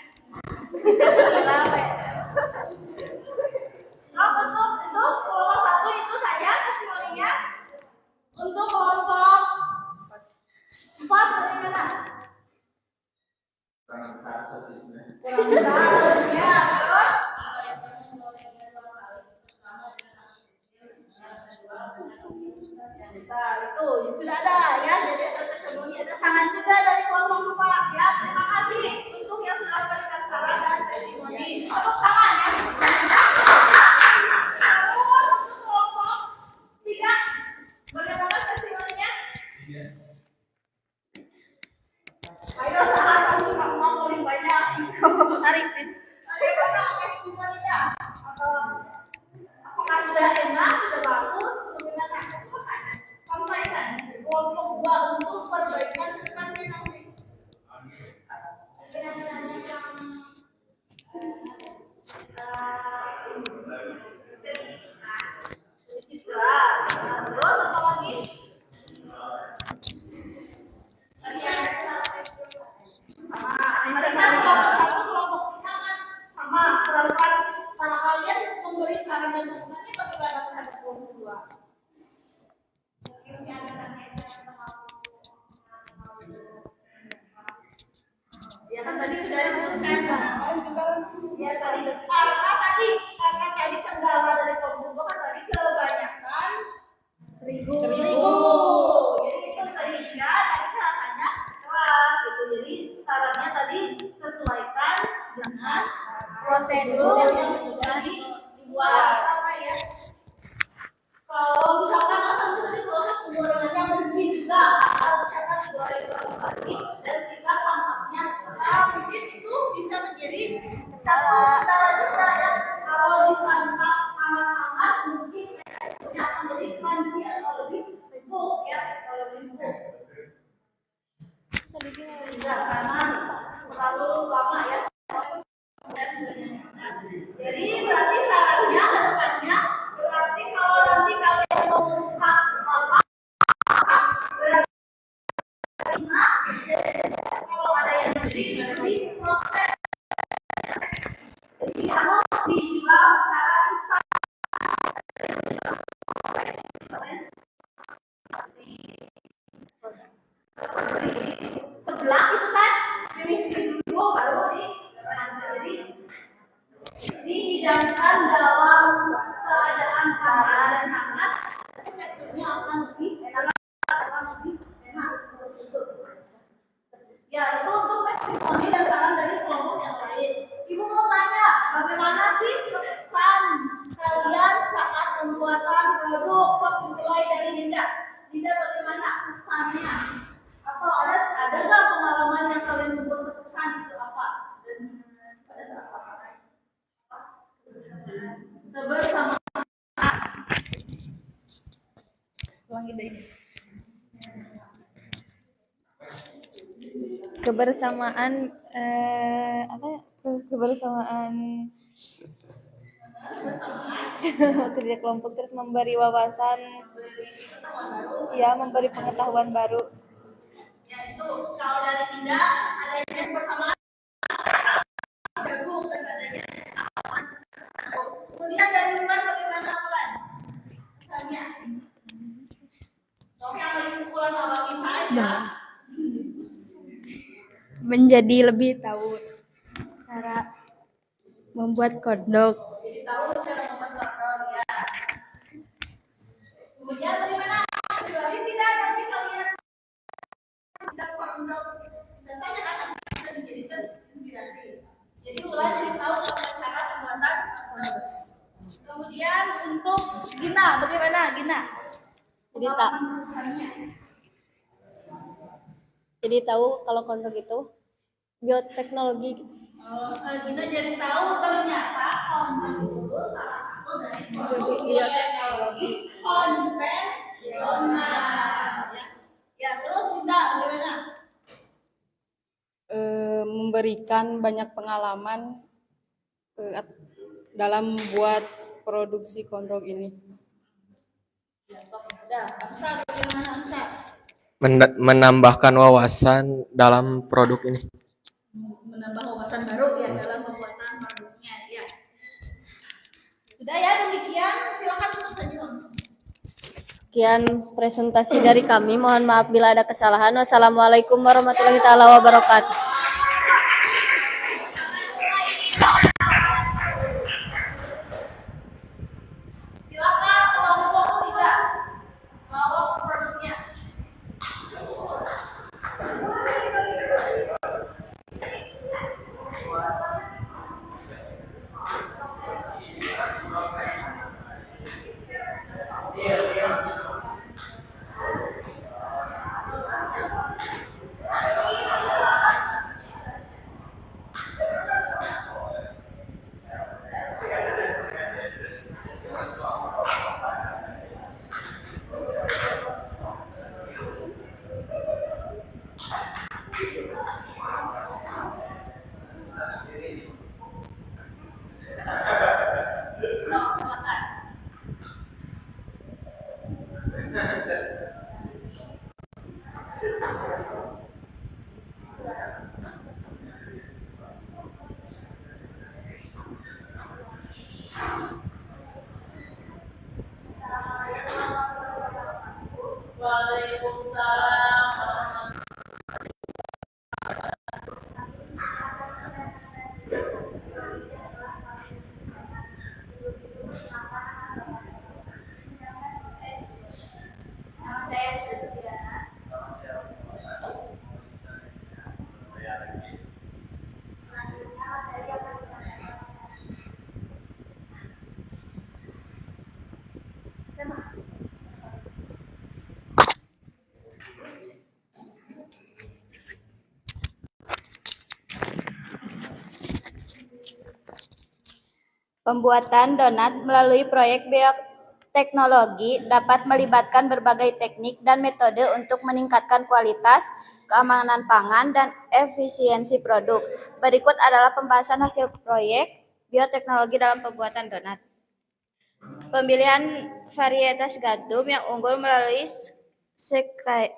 Nah, untuk itu kelompok 1 itu saja testimoninya. Untuk kelompok 4 bagaimana? Kurang besar sosisnya. Terus yang besar itu sudah ada ya, jadi ada testimoni, ada saran juga dari kelompok 4 ya. Terima kasih untuk yang sudah memberikan saran dan testimoni. Tepuk tangan ya. Terus untuk kelompok 3 bagaimana testimoninya? Ayo saran kamu mau paling banyak. Tarik testimoninya atau apakah sudah enak, sudah bagus, bagaimana? Silakan sampaikan. Kelompok 2 untuk perbaikan depannya nanti. Terus apa lagi? Sama kalau kalian memberi saran dan masukannya bagaimana terhadap kelompok 2? Ya kan tadi sudah disebutkan ya karena tadi kendala dari kelompok 2 kan tadi kebanyakan terigu. Jadi itu sehingga tadi rasanya keras gitu. Jadi sarannya tadi sesuaikan dengan prosedur yang sudah dibuat. Apa ya? Kalau misalkan nanti tadi proses penggorengannya mungkin juga misalkan digoreng lagi dan kita santapnya, mungkin itu bisa menjadi satu cara juga ya. Kalau disantap hangat-hangat mungkin teksturnya akan jadi crunchy atau lebih empuk ya, lebih empuk. Tidak karena terlalu lama ya. Jadi berarti sarannya ke depannya berarti kalau nanti kalian mau buka apa kalau ada yang beli berarti proses jadi harus dijual secara instan. Sebelah itu kan pilih dulu baru jadi dihidangkan dalam keadaan panas dan hangat, teksturnya akan lebih enak. Ya, itu untuk testimoni dan saran dari kelompok yang lain. Ibu mau tanya, bagaimana sih kesan kalian saat pembuatan produk? Mulai dari Dinda. Dinda bagaimana kesannya? Atau ada nggak pengalaman yang kalian membuat berkesan itu apa? Dan pada saat apa? Bersama kebersamaan kerja kelompok, terus memberi wawasan, ya, memberi pengetahuan baru. Ya itu kalau dari Dinda ada yang bersamaan gabung dan adanya. Kemudian dari Ulan bagaimana Ulan? Misalnya, yang lebih Ulan alami saja. Menjadi lebih tahu cara membuat kodok. Jadi tahu cara membuat kodok ya. Kemudian bagaimana? Situasi tidak nanti kalian tidak kodok bisa saja kan bisa dijadikan inspirasi. Jadi Ulan jadi tahu cara pembuatan kodok. Kemudian untuk Gina, bagaimana Gina? Jadi tahu kalau kodok itu bioteknologi gitu. Gina jadi tahu ternyata kodok itu salah satu dari produk bioteknologi konvensional. Ya, terus Winda bagaimana? Memberikan banyak pengalaman dalam membuat produksi kondrog ini? Menambahkan wawasan dalam produk ini. Menambah wawasan baru ya dalam pembuatan produknya ya. Sudah ya, demikian silakan tutup saja. Sekian presentasi dari kami. Mohon maaf bila ada kesalahan. Wassalamualaikum warahmatullahi taala wabarakatuh. Silakan kelompok 3 bawa produknya. Waalaikumsalam. Pembuatan donat melalui proyek bioteknologi dapat melibatkan berbagai teknik dan metode untuk meningkatkan kualitas, keamanan pangan, dan efisiensi produk. Berikut adalah pembahasan hasil proyek bioteknologi dalam pembuatan donat. Pemilihan varietas gandum yang unggul melalui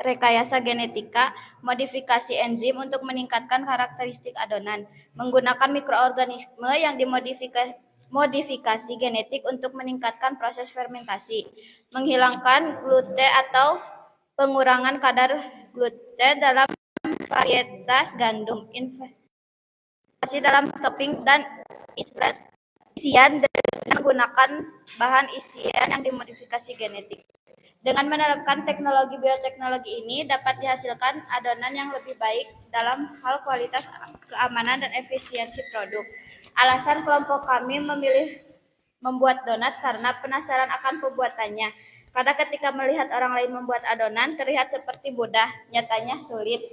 rekayasa genetika, modifikasi enzim untuk meningkatkan karakteristik adonan, menggunakan mikroorganisme yang dimodifikasi genetik untuk meningkatkan proses fermentasi, menghilangkan gluten atau pengurangan kadar gluten dalam varietas gandum, investasi dalam topping dan isian dengan menggunakan bahan isian yang dimodifikasi genetik. Dengan menerapkan teknologi bioteknologi ini dapat dihasilkan adonan yang lebih baik dalam hal kualitas, keamanan, dan efisiensi produk. Alasan kelompok kami memilih membuat donat karena penasaran akan pembuatannya. Karena ketika melihat orang lain membuat adonan terlihat seperti mudah, nyatanya sulit.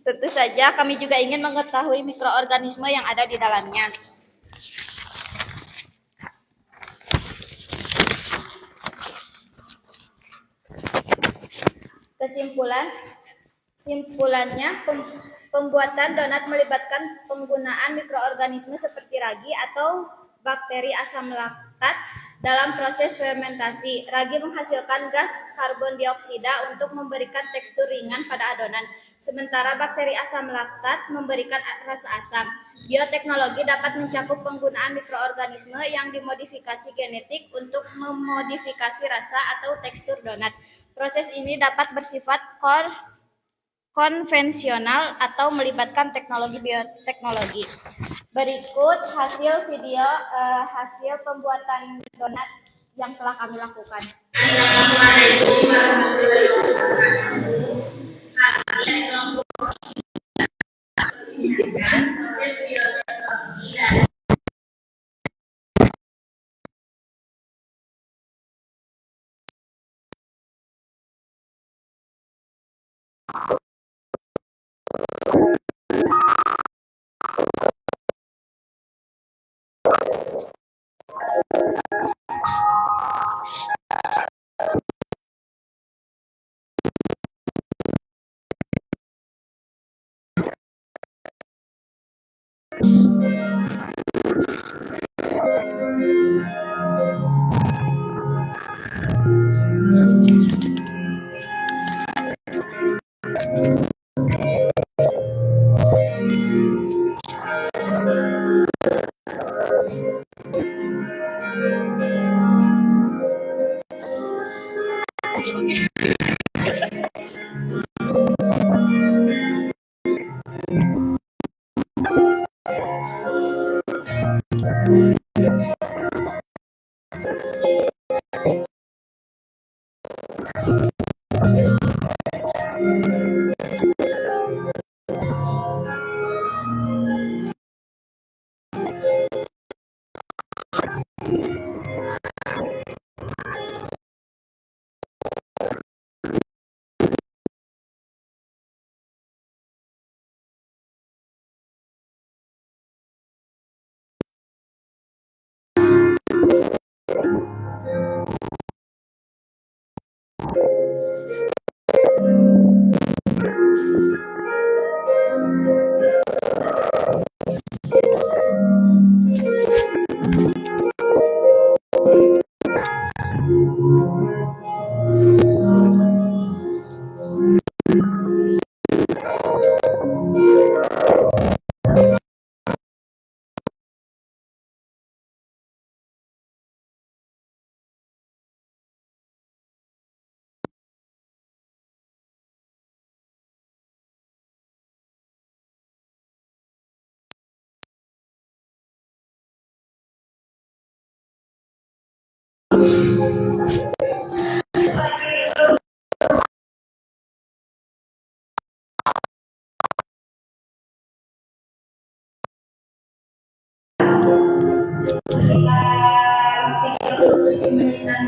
Tentu saja kami juga ingin mengetahui mikroorganisme yang ada di dalamnya. Kesimpulannya, pembuatan donat melibatkan penggunaan mikroorganisme seperti ragi atau bakteri asam laktat dalam proses fermentasi. Ragi menghasilkan gas karbon dioksida untuk memberikan tekstur ringan pada adonan, sementara bakteri asam laktat memberikan rasa asam. Bioteknologi dapat mencakup penggunaan mikroorganisme yang dimodifikasi genetik untuk memodifikasi rasa atau tekstur donat. Proses ini dapat bersifat konvensional atau melibatkan teknologi bioteknologi. Berikut hasil video hasil pembuatan donat yang telah kami lakukan. Assalamualaikum warahmatullahi wabarakatuh. Kami kelompok proses bioteknologi dan Sekitar 37 menitan.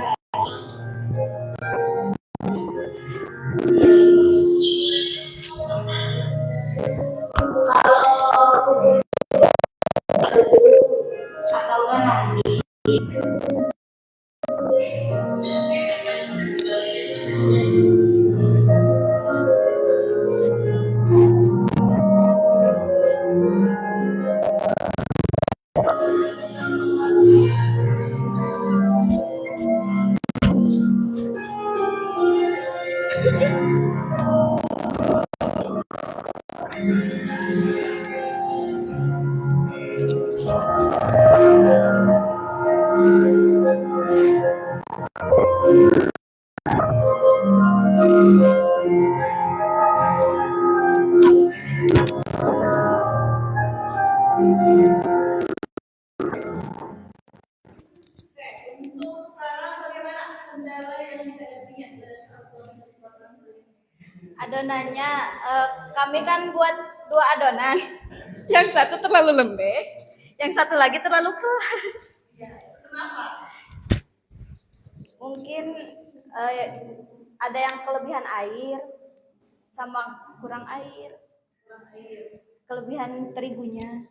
Kalau atau enggak nanti. Untuk sekarang bagaimana kendala yang dihadapinya pada saat proses pembuatan kulit? Adonannya, kami kan buat 2 adonan. Yang satu terlalu lembek, yang satu lagi terlalu keras. Ya, kenapa? Mungkin ada yang kelebihan air sama kurang air. Kelebihan terigunya.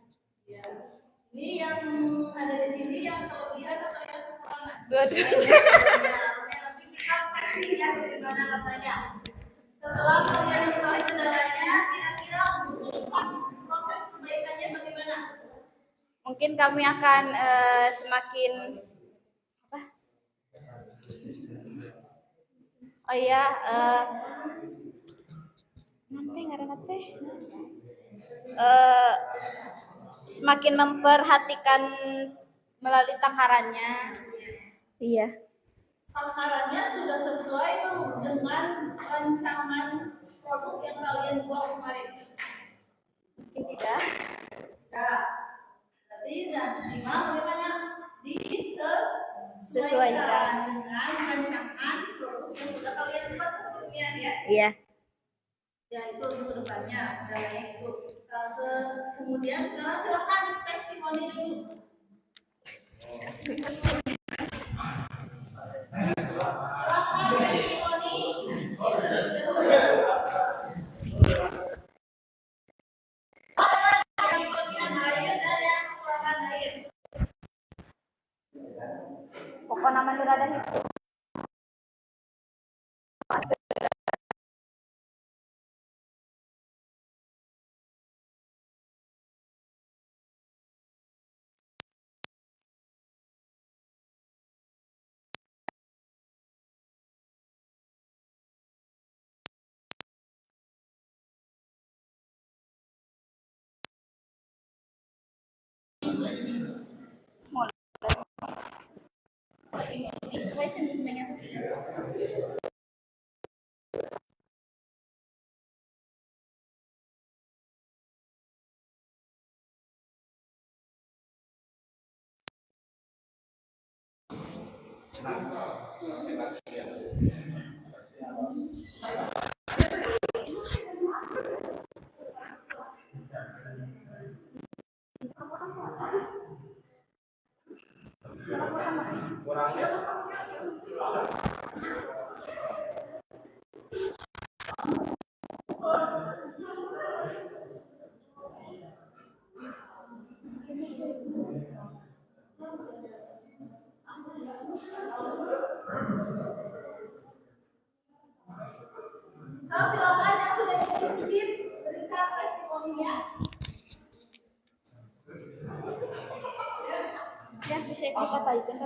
Ya. Ini yang ada di sini yang kelebihan atau yang kekurangan? Dua-duanya. Nanti kita kasih ya bagaimana rasanya. Setelah kalian mengetahui kendalanya, kira-kira proses perbaikannya bagaimana? Mungkin kami akan semakin apa? Oh iya, nanti ngaranna teh semakin memperhatikan melalui takarannya. Iya. Takarannya sudah sesuai dengan rancangan produk yang kalian buat kemarin. Mungkin tidak. Nah, berarti nanti bagaimana disesuaikan dengan rancangan produk yang sudah kalian buat sebelumnya ya. Iya. Ya itu untuk depannya adalah itu. Kemudian sekarang silakan testimoni dulu. Silakan testimoni. Yang kelebihan air dan yang kekurangan air. Pokok nama niradan itu. Nah, silakan yang sudah izin berikan testimoninya. Ya, bisa kita baikin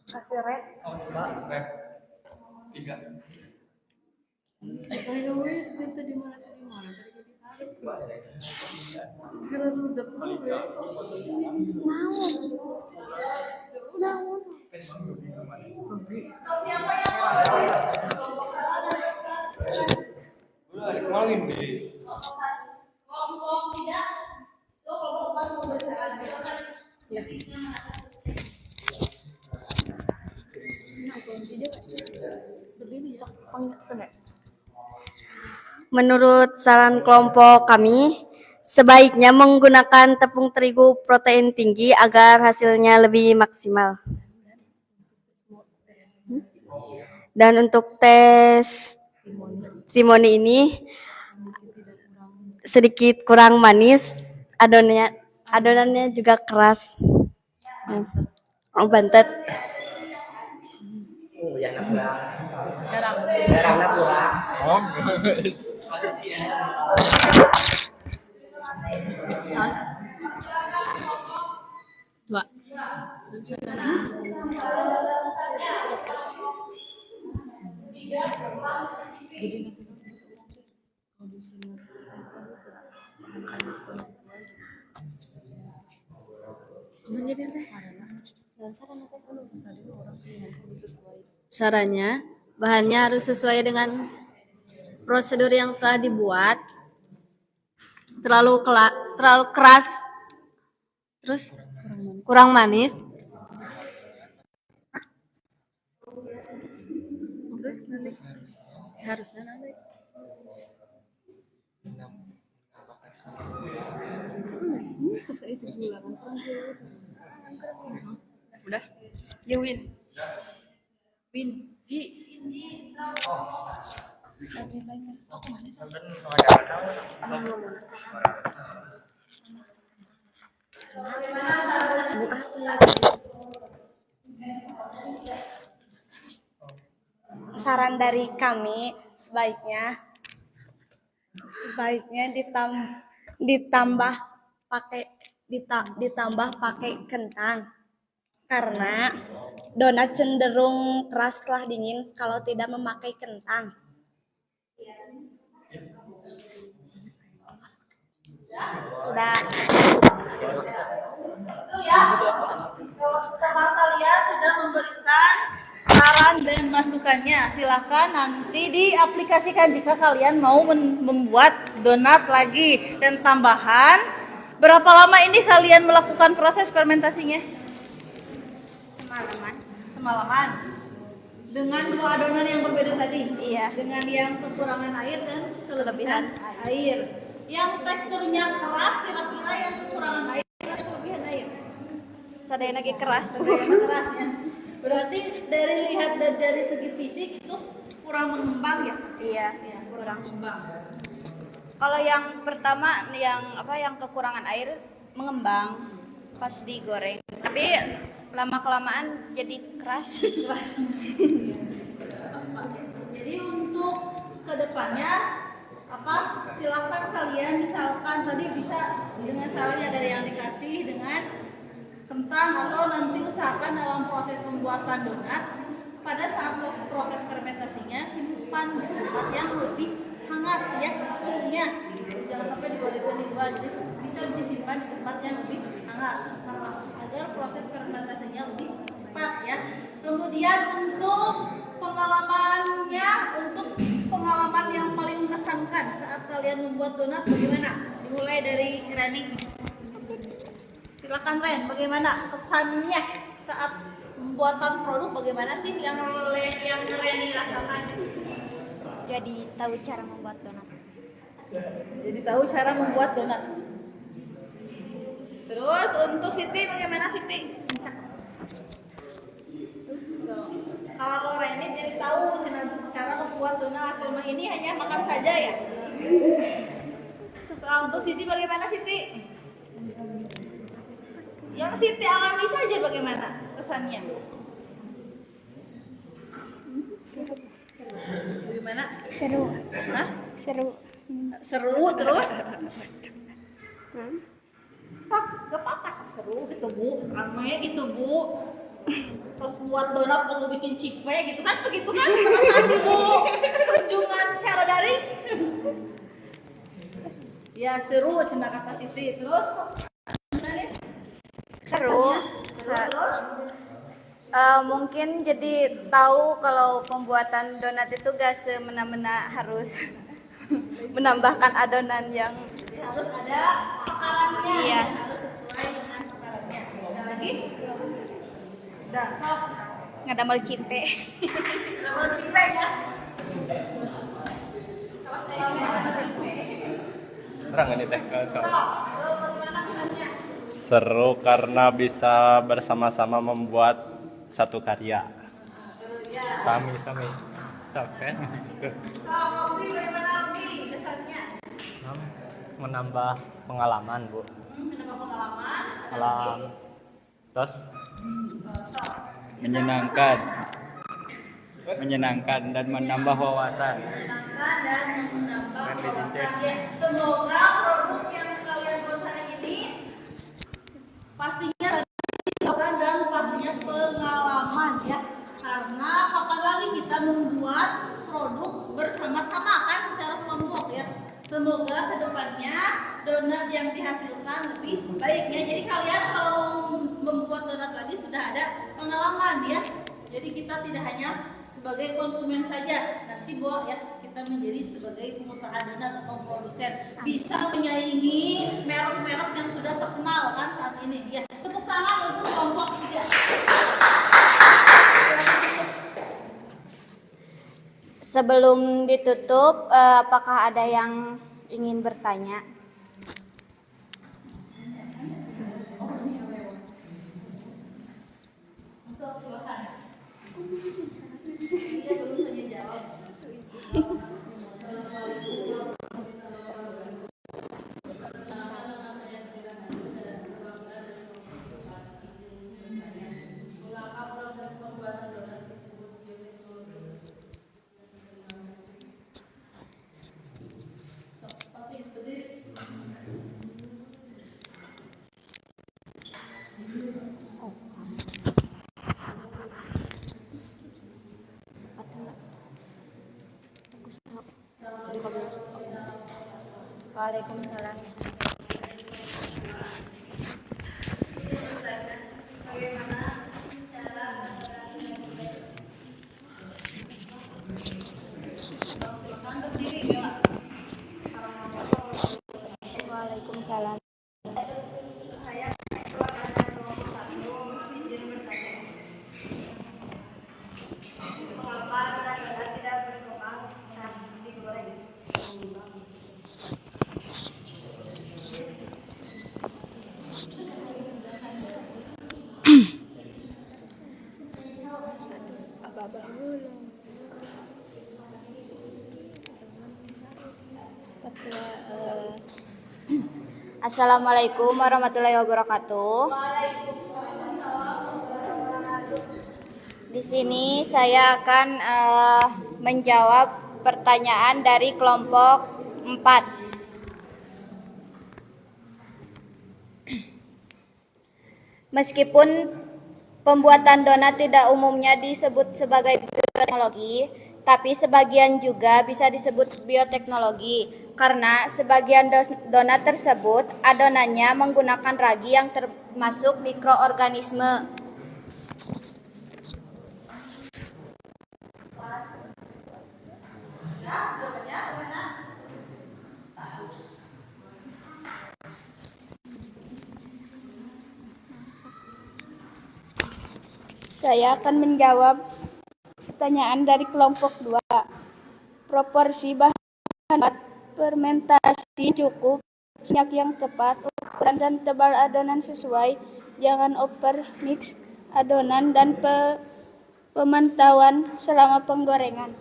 Kasih red. Siapa yang mau kelompok tidak? Kelompok 4 mau berjalan. Menurut saran kelompok kami, sebaiknya menggunakan tepung terigu protein tinggi agar hasilnya lebih maksimal. Dan untuk tes timoni ini sedikit kurang manis, adonannya juga keras. Bantet. Sarannya, bahannya harus sesuai dengan prosedur yang telah dibuat. Terlalu keras, terus kurang manis. Terus nanti harusnya nanti. Udah. Ya Win. Win. Saran dari kami sebaiknya ditambah pakai kentang karena donat cenderung keras setelah dingin kalau tidak memakai kentang. Udah. Ya, teman kalian sudah memberikan saran dan masukannya. Silakan nanti diaplikasikan jika kalian mau membuat donat lagi. Dan tambahan, berapa lama ini kalian melakukan proses fermentasinya? Semalaman. Dengan 2 adonan yang berbeda tadi. Iya. Dengan yang kekurangan air dan kelebihan air. Yang teksturnya keras, kira-kira yang kekurangan air dan kelebihan air. Sadaya lagi keras. Kerasnya. Berarti dari segi fisik itu kurang mengembang ya? Iya, Kurang mengembang. Kalau yang pertama yang kekurangan air mengembang pas digoreng. Tapi lama kelamaan jadi keras. Jadi untuk kedepannya silakan kalian misalkan tadi bisa dengan sarannya dari yang dikasih dengan kentang atau nanti usahakan dalam proses pembuatan donat pada saat proses fermentasinya simpan di tempat yang lebih hangat ya dagingnya. Jangan sampai digorengkan di luar, jadi bisa disimpan di tempat yang lebih hangat sama agar proses fermentasinya lebih cepat ya. Kemudian untuk pengalaman yang paling mengesankan saat kalian membuat donat bagaimana? Dimulai dari Rani. Silakan Ren, bagaimana kesannya saat pembuatan produk, bagaimana sih yang Reni rasakan? Jadi tahu cara membuat donat. Jadi tahu cara membuat donat. Terus untuk Siti bagaimana Siti? Kalau Reni jadi tahu cara membuat donat, selama ini hanya makan saja ya. Untuk Siti bagaimana Siti? Yang Siti alami saja bagaimana kesannya? Bagaimana? Seru. Hah? Seru. Seru terus? Pak, gak apa-apa seru gitu Bu, ramai gitu Bu. Terus buat donat mau bikin cipe gitu kan, begitu kan perasaan Ibu kunjungan secara daring. Ya seru cina kata Siti. Terus Seru. terus Mungkin jadi tahu kalau pembuatan donat itu gak semena-mena harus menambahkan adonan yang harus ada takarannya. Iya. Harus sesuai dengan takarannya. Ada lagi? Udah, sok. ngadamel cipe. Nama cipe ya. Kalau saya ini cipe. Terang ini teh. Sok, bagaimana kesannya? Seru karena bisa bersama-sama membuat satu karya. Sami. Sampai. Sok, Robi, bagaimana Robi kesannya? Menambah pengalaman, Bu. Menambah pengalaman. Alam. Terus Sok. menyenangkan dan menambah wawasan. Menyenangkan dan menambah wawasan. Semoga produk yang kalian buat hari ini pastinya wawasan dan pastinya pengalaman ya. Karena kapan lagi kita membuat produk bersama-sama kan secara kelompok ya. Semoga kedepannya donat yang dihasilkan lebih baik ya. Jadi kalian kalau membuat donat lagi sudah ada pengalaman ya. Jadi kita tidak hanya sebagai konsumen saja, nanti ya kita menjadi sebagai pengusaha donat atau produsen, bisa menyaingi merek-merek yang sudah terkenal kan saat ini ya. Tepuk tangan untuk kelompok 3. Sebelum ditutup, apakah ada yang ingin bertanya? Waalaikumsalam. Waalaikumsalam. Assalamualaikum warahmatullahi wabarakatuh. Di sini saya akan menjawab pertanyaan dari kelompok 4. Meskipun pembuatan donat tidak umumnya disebut sebagai teknologi, Tapi sebagian juga bisa disebut bioteknologi karena sebagian donat tersebut adonannya menggunakan ragi yang termasuk mikroorganisme. Saya akan menjawab pertanyaan dari kelompok 2. Proporsi bahan fermentasi cukup, minyak yang tepat, ukuran dan tebal adonan sesuai, jangan over mix adonan dan pemantauan selama penggorengan.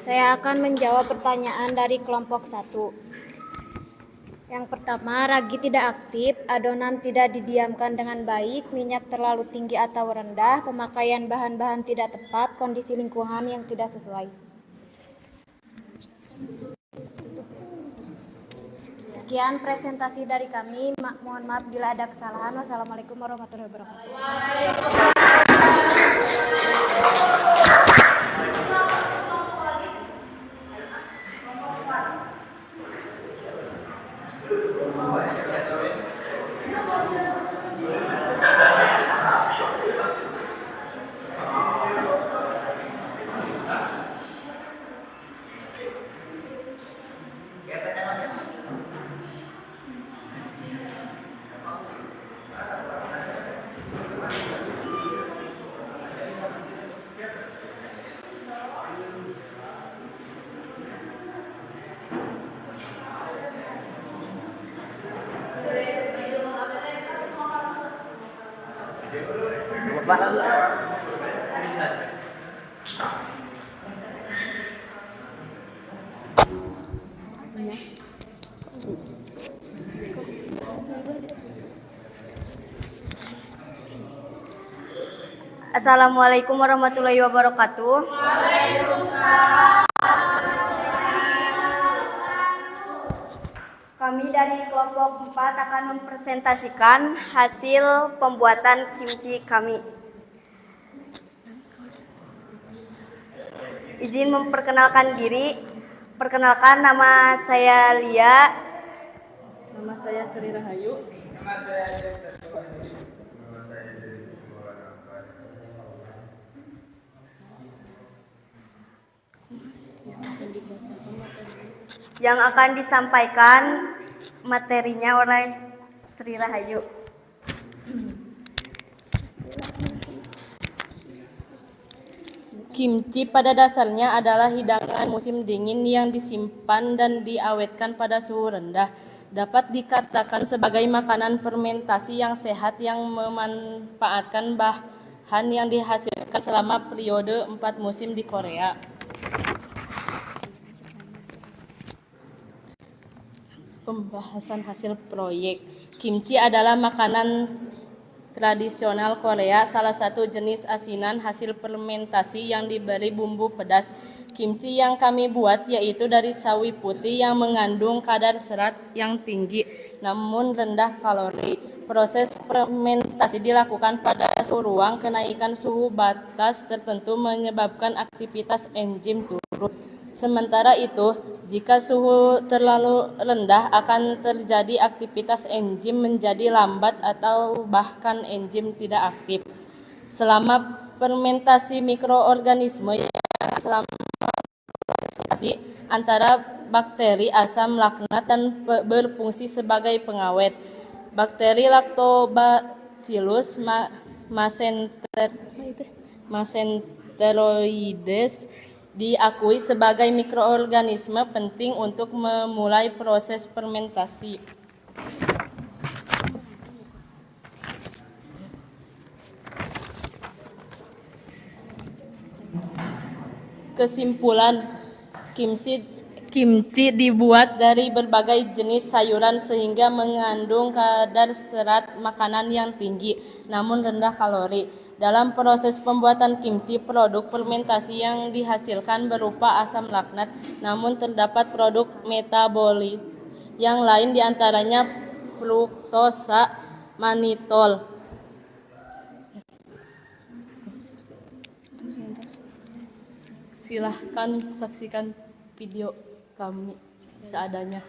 Saya akan menjawab pertanyaan dari kelompok 1. Yang pertama, ragi tidak aktif, adonan tidak didiamkan dengan baik, minyak terlalu tinggi atau rendah, pemakaian bahan-bahan tidak tepat, kondisi lingkungan yang tidak sesuai. Sekian presentasi dari kami. Mohon maaf bila ada kesalahan. Wassalamualaikum warahmatullahi wabarakatuh. Assalamualaikum warahmatullahi wabarakatuh. Kami dari kelompok 4 akan mempresentasikan hasil pembuatan kimchi kami. Izin memperkenalkan diri. Perkenalkan, nama saya Lia. Nama saya Sri Rahayu. Yang akan disampaikan materinya oleh Sri Rahayu. Kimchi pada dasarnya adalah hidangan musim dingin yang disimpan dan diawetkan pada suhu rendah. Dapat dikatakan sebagai makanan fermentasi yang sehat yang memanfaatkan bahan yang dihasilkan selama periode 4 musim di Korea. Pembahasan hasil proyek. Kimchi adalah makanan tradisional Korea, salah satu jenis asinan hasil fermentasi yang diberi bumbu pedas. Kimchi yang kami buat yaitu dari sawi putih yang mengandung kadar serat yang tinggi namun rendah kalori. Proses fermentasi dilakukan pada suhu ruang. Kenaikan suhu batas tertentu menyebabkan aktivitas enzim turun. Sementara itu, jika suhu terlalu rendah akan terjadi aktivitas enzim menjadi lambat atau bahkan enzim tidak aktif. Selama fermentasi mikroorganisme yang selama fermentasi antara bakteri asam laknat dan berfungsi sebagai pengawet. Bakteri Lactobacillus mesenteroides diakui sebagai mikroorganisme penting untuk memulai proses fermentasi. Kesimpulan, kimchi Kimchi dibuat dari berbagai jenis sayuran sehingga mengandung kadar serat makanan yang tinggi namun rendah kalori. Dalam proses pembuatan kimchi, produk fermentasi yang dihasilkan berupa asam laknat, namun terdapat produk metabolit yang lain diantaranya fruktosa, manitol. Silahkan saksikan video kami seadanya.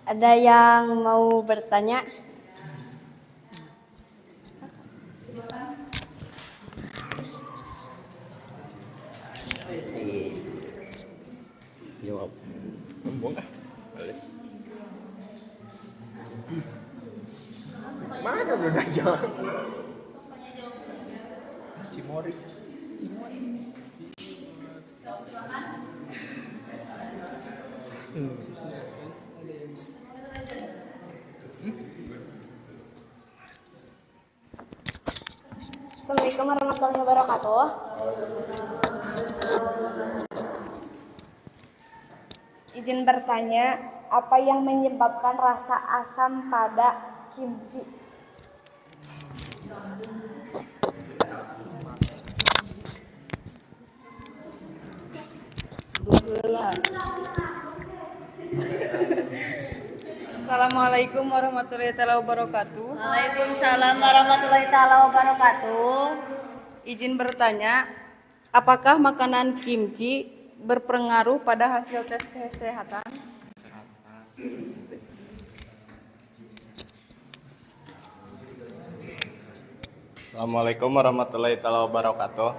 Ada yang mau bertanya? Jawab. Ngomong ah. Males. Mana udah jawab? Cimori. Assalamualaikum warahmatullahi wabarakatuh. Izin bertanya, apa yang menyebabkan rasa asam pada kimchi? Assalamualaikum warahmatullahi wabarakatuh. Waalaikumsalam warahmatullahi taala wabarakatuh. Izin bertanya, apakah makanan kimchi berpengaruh pada hasil tes kesehatan? Assalamualaikum warahmatullahi wabarakatuh.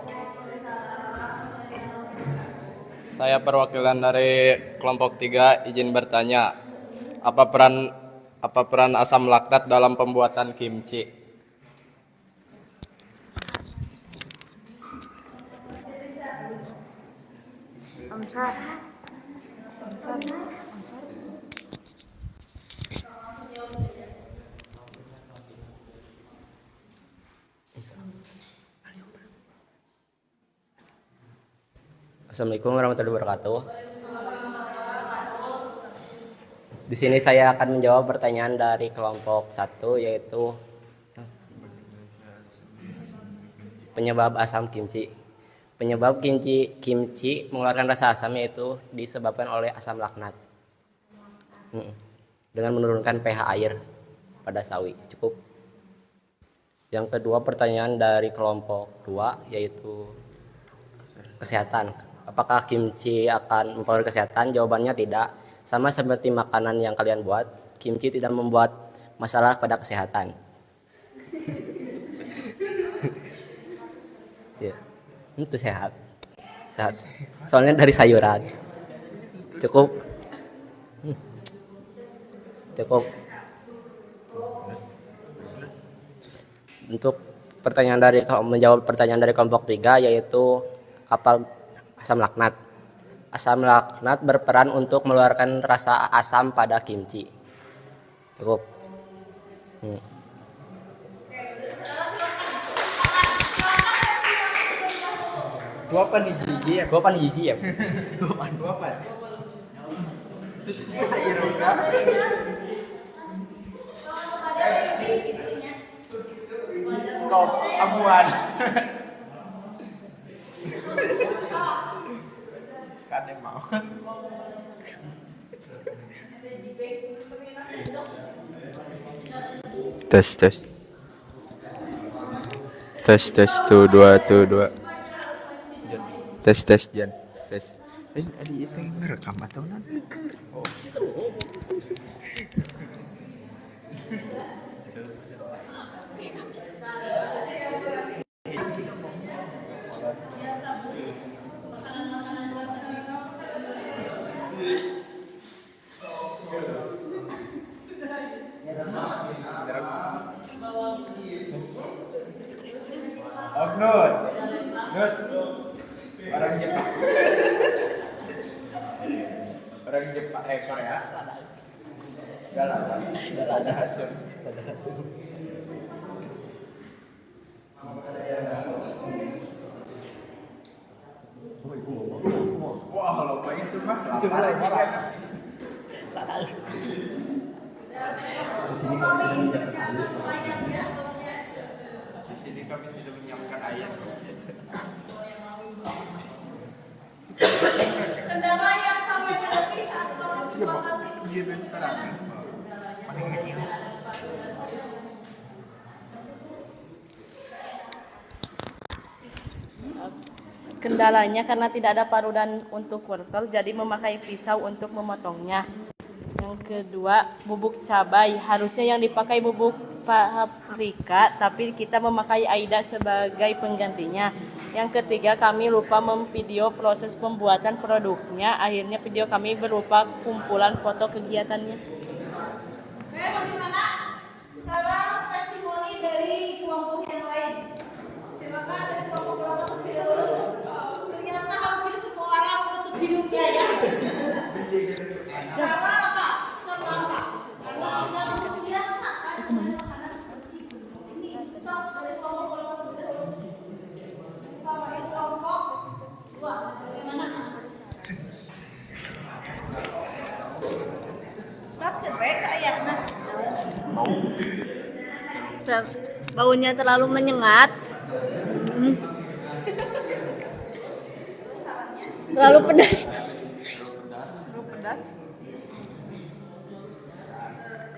Saya perwakilan dari kelompok 3 izin bertanya, apa peran asam laktat dalam pembuatan kimchi? Assalamualaikum warahmatullahi wabarakatuh. Di sini saya akan menjawab pertanyaan dari kelompok 1 yaitu penyebab asam kimchi. Penyebab kimchi mengeluarkan rasa asam yaitu disebabkan oleh asam laknat dengan menurunkan pH air pada sawi. Cukup. Yang kedua pertanyaan dari kelompok 2 yaitu kesehatan. Apakah kimchi akan mempengaruhi kesehatan? Jawabannya tidak. Sama seperti makanan yang kalian buat, kimchi tidak membuat masalah pada kesehatan. Ya, itu sehat. Soalnya dari sayuran. Cukup. Untuk menjawab pertanyaan dari kelompok 3 yaitu apa asam laknat. Asam laknat berperan untuk mengeluarkan rasa asam pada kimchi. Cukup. Gua apa nih gigi ya? Gua pan gigi ya. Gua apa? Kau abuan. Kan mau. Tes 2 2. Tes Jan. Tes. Adi itu yang ngerekam atau nanti? Oh. Nut. Orang Jepang. Orang Jepang Korea. Gak ada hasil. Wah, lupa itu mah. Lapar aja kan. Di sini kami tidak menyiapkan ayam. Kendala yang kalian hadapi saat proses pembuatan Iya, serangan. Kendalanya karena tidak ada parutan untuk wortel, jadi memakai pisau untuk memotongnya. Yang kedua, bubuk cabai. Harusnya yang dipakai bubuk paprika, tapi kita memakai AIDA sebagai penggantinya. Yang ketiga, kami lupa memvideo proses pembuatan produknya. Akhirnya video kami berupa kumpulan foto kegiatannya. Oke, bagaimana? Sekarang testimoni dari kelompok yang lain. Silakan dari kelompok berapa terlebih dahulu. Ternyata hampir semua orang menutup hidungnya ya. Karena apa? Karena apa? Karena tidak terbiasa dengan makanan seperti ini. Coba dari kelompok berapa terlebih dahulu. Sama yang kelompok 2. Bagaimana? Baunya terlalu menyengat. Terlalu pedas.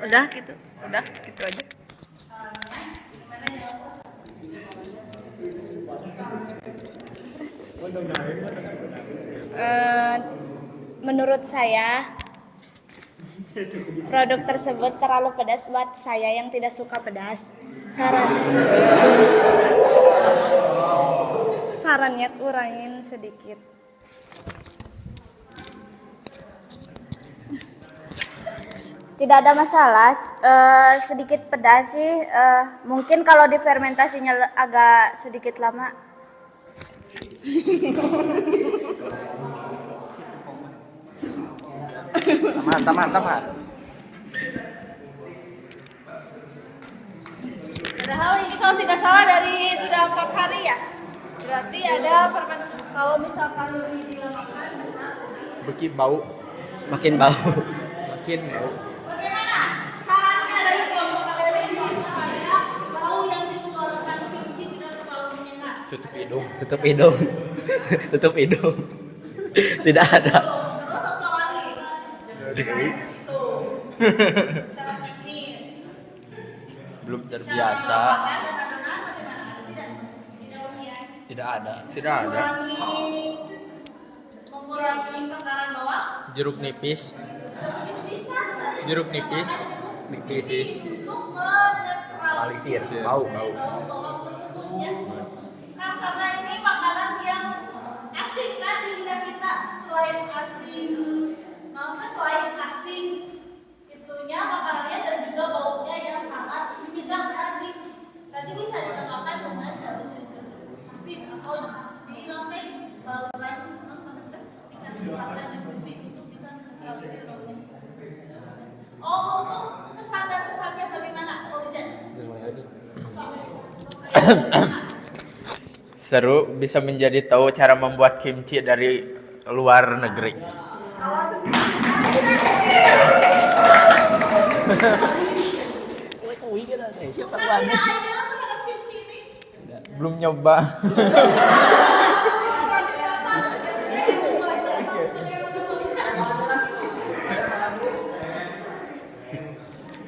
Udah gitu aja. Menurut saya, produk tersebut terlalu pedas buat saya yang tidak suka pedas. Sarannya kurangin sedikit. Tidak ada masalah, sedikit pedas sih. Mungkin kalau difermentasinya agak sedikit lama. Tamat. Padahal ini kalau tidak salah dari sudah 4 hari ya. Berarti ada kalau misalkan lebih dilamakan bisa. Makin bau. Bagaimana sarannya dari kelompok kalian sendiri supaya bau yang dikeluarkan kimchi tidak terlalu menyengat? Tutup hidung. Tidak ada. Terus apa lagi? Itu. Cara teknis. Belum terbiasa. Bahan dan adonan bagaimana? Tidak ada. Mengurangi takaran bawang. Jeruk nipis. Itu bisa. Nipis. Untuk menetralisir Alisir. Bau. bau-bau tersebut ya. Nah, karena ini makanan yang asing kan di lidah kita, selain asing itunya makanannya dan juga baunya yang sangat menyengat tadi bisa ditambahkan dengan daun jeruk atau di lantai baluran dikasih perasaan yang berbis itu bisa menetralisir baunya. Untuk kesan dan kesannya bagaimana, Pak Ujan? Seru, bisa menjadi tahu cara membuat kimchi dari luar negeri. Belum nyoba.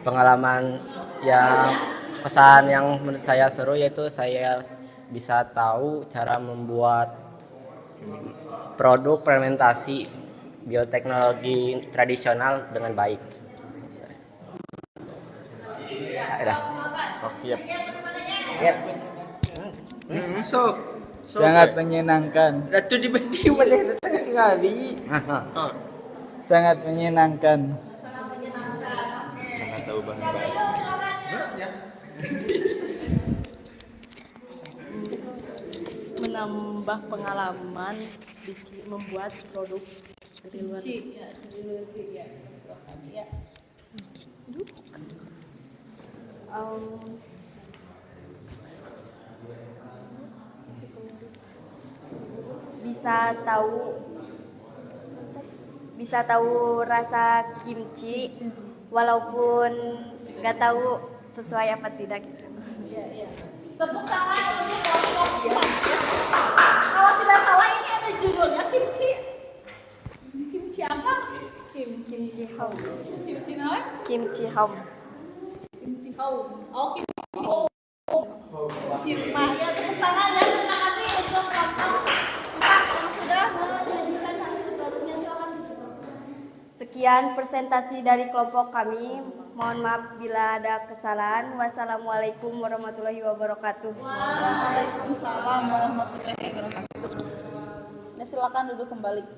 Pengalaman yang pesan yang menurut saya seru yaitu saya bisa tahu cara membuat produk fermentasi bioteknologi tradisional dengan baik. Sangat menyenangkan. Ratu di bedi boleh datang kali. Sangat menyenangkan. Karena tahu bahan-bahan. Terusnya. Menambah pengalaman membuat produk dari luar bisa tahu rasa kimchi walaupun nggak tahu sesuai apa tidak gitu. Tepuk tangan untuk kelompok 4. Kalau tidak salah ini ada judulnya kimchi. Kimchi apa? Kimchi home. Kimchi naon? Kimchi home. Kimchi home. Oh, kimchi home. Kimchi ya, tepuk tangan ya. Terima kasih untuk kelompok 4 yang sudah menyajikan hasil produknya. Silakan. Sekian presentasi dari kelompok kami. Mohon maaf bila ada kesalahan. Wassalamualaikum warahmatullahi wabarakatuh. Waalaikumsalam warahmatullahi wabarakatuh. Ya, silakan duduk kembali.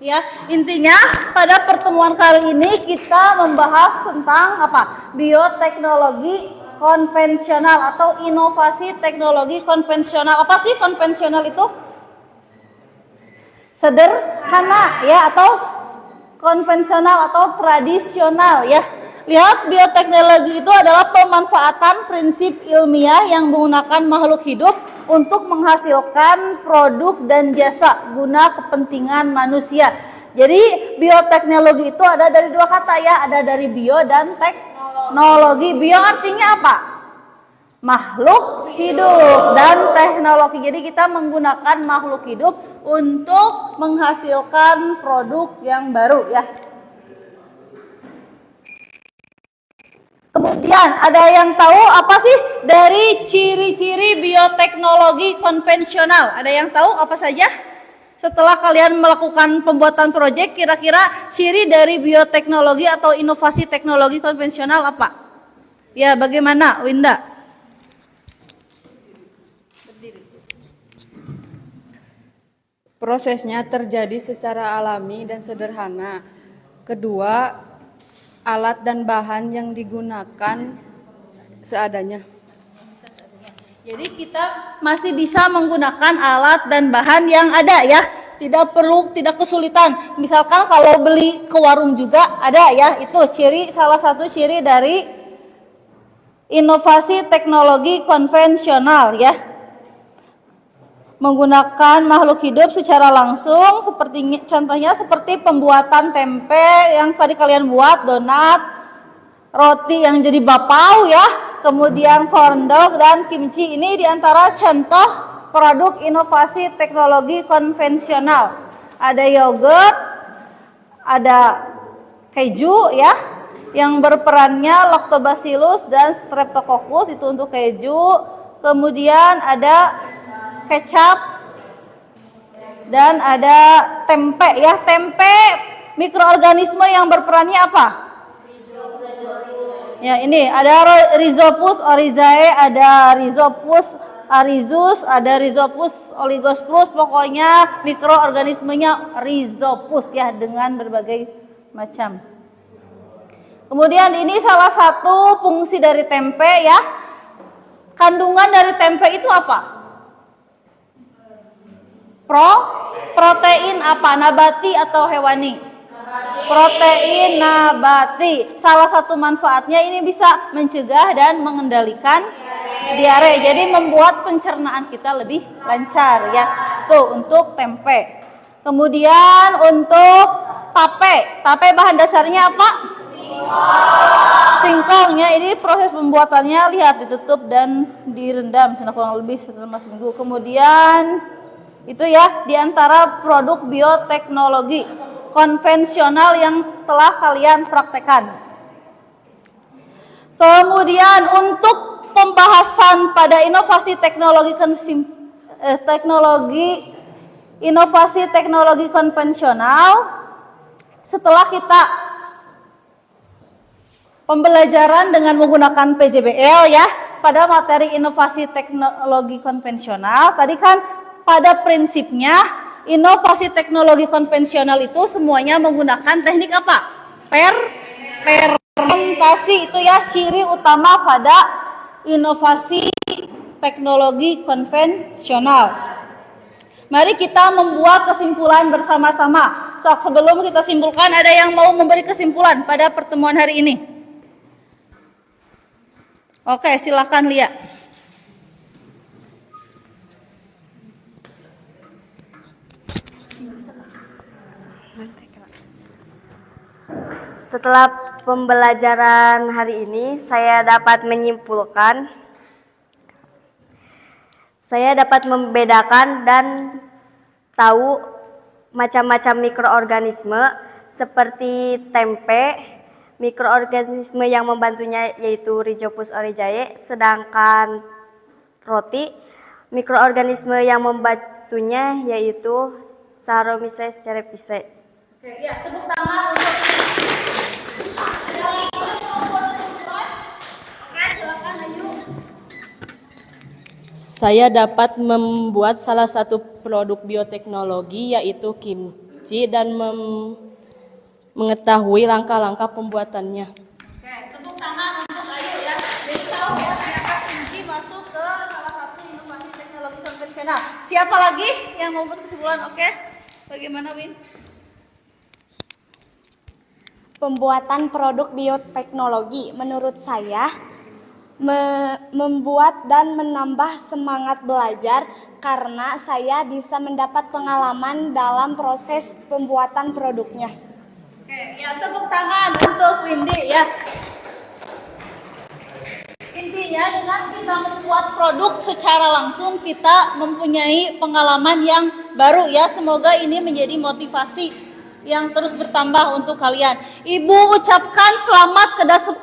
Ya, intinya pada pertemuan kali ini kita membahas tentang apa? Bioteknologi konvensional atau inovasi teknologi konvensional. Apa sih konvensional itu? Sederhana ya, atau konvensional atau tradisional ya. Lihat, bioteknologi itu adalah pemanfaatan prinsip ilmiah yang menggunakan makhluk hidup untuk menghasilkan produk dan jasa guna kepentingan manusia. Jadi bioteknologi itu ada dari dua kata ya, ada dari bio dan teknologi. Bio artinya apa? Makhluk hidup dan teknologi. Jadi kita menggunakan makhluk hidup untuk menghasilkan produk yang baru ya. Kemudian ada yang tahu apa sih dari ciri-ciri bioteknologi konvensional? Ada yang tahu apa saja? Setelah kalian melakukan pembuatan proyek, kira-kira ciri dari bioteknologi atau inovasi teknologi konvensional apa? Ya, bagaimana, Winda? Prosesnya terjadi secara alami dan sederhana. Kedua, alat dan bahan yang digunakan seadanya. Jadi kita masih bisa menggunakan alat dan bahan yang ada ya. Tidak kesulitan. Misalkan kalau beli ke warung juga ada ya. Itu salah satu ciri dari inovasi teknologi konvensional ya. Menggunakan makhluk hidup secara langsung, contohnya seperti pembuatan tempe yang tadi kalian buat, donat, roti yang jadi bapau ya, kemudian corn dog dan kimchi. Ini diantara contoh produk inovasi teknologi konvensional. Ada yogurt, ada keju ya, yang berperannya lactobacillus dan streptococcus, itu untuk keju. Kemudian ada kecap dan ada tempe ya. Tempe mikroorganisme yang berperannya apa? Ya, ini ada Rhizopus oryzae, ada Rhizopus arizus, ada Rhizopus oligosperus, pokoknya mikroorganismenya Rhizopus ya, dengan berbagai macam. Kemudian ini salah satu fungsi dari tempe ya. Kandungan dari tempe itu apa? Protein apa? Nabati atau hewani? Protein nabati. Salah satu manfaatnya ini bisa mencegah dan mengendalikan diare. Jadi membuat pencernaan kita lebih lancar ya. Tuh untuk tempe. Kemudian untuk tape. Tape bahan dasarnya apa? Singkong ya. Ini proses pembuatannya lihat, ditutup dan direndam kurang lebih selama seminggu. Kemudian itu ya diantara produk bioteknologi konvensional yang telah kalian praktekkan. Kemudian untuk pembahasan pada inovasi teknologi konvensional, setelah kita pembelajaran dengan menggunakan PJBL ya pada materi inovasi teknologi konvensional, tadi kan pada prinsipnya inovasi teknologi konvensional itu semuanya menggunakan teknik apa? Fermentasi. Itu ya ciri utama pada inovasi teknologi konvensional. Mari kita membuat kesimpulan bersama-sama. Sebelum kita simpulkan, ada yang mau memberi kesimpulan pada pertemuan hari ini? Oke, silakan Lia. Setelah pembelajaran hari ini, saya dapat menyimpulkan, saya dapat membedakan dan tahu macam-macam mikroorganisme seperti tempe, mikroorganisme yang membantunya yaitu Rhizopus oryzae, sedangkan roti, mikroorganisme yang membantunya yaitu Saccharomyces cerevisiae. Oke, ya, tepuk tangan untuk Saya dapat membuat salah satu produk bioteknologi yaitu kimchi dan mengetahui langkah-langkah pembuatannya. Oke, tepuk tangan untuk Ayu ya. Jadi tahu ya ternyata kimchi masuk ke salah satu inovasi teknologi konvensional. Siapa lagi yang mau membuat kesimpulan? Oke, bagaimana Win? Pembuatan produk bioteknologi menurut saya membuat dan menambah semangat belajar karena saya bisa mendapat pengalaman dalam proses pembuatan produknya. Oke, ya tepuk tangan untuk Windy ya. Intinya dengan kita membuat produk secara langsung kita mempunyai pengalaman yang baru ya. Semoga ini menjadi motivasi yang terus bertambah untuk kalian. Ibu ucapkan selamat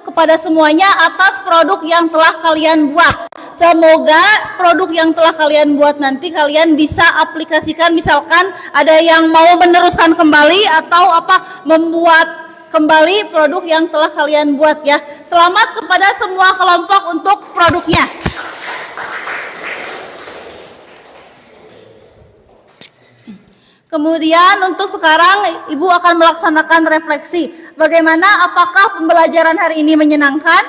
kepada semuanya atas produk yang telah kalian buat. Semoga produk yang telah kalian buat nanti kalian bisa aplikasikan, misalkan ada yang mau meneruskan kembali atau membuat kembali produk yang telah kalian buat ya. Selamat kepada semua kelompok untuk produknya. Kemudian untuk sekarang Ibu akan melaksanakan refleksi. Bagaimana, apakah pembelajaran hari ini menyenangkan?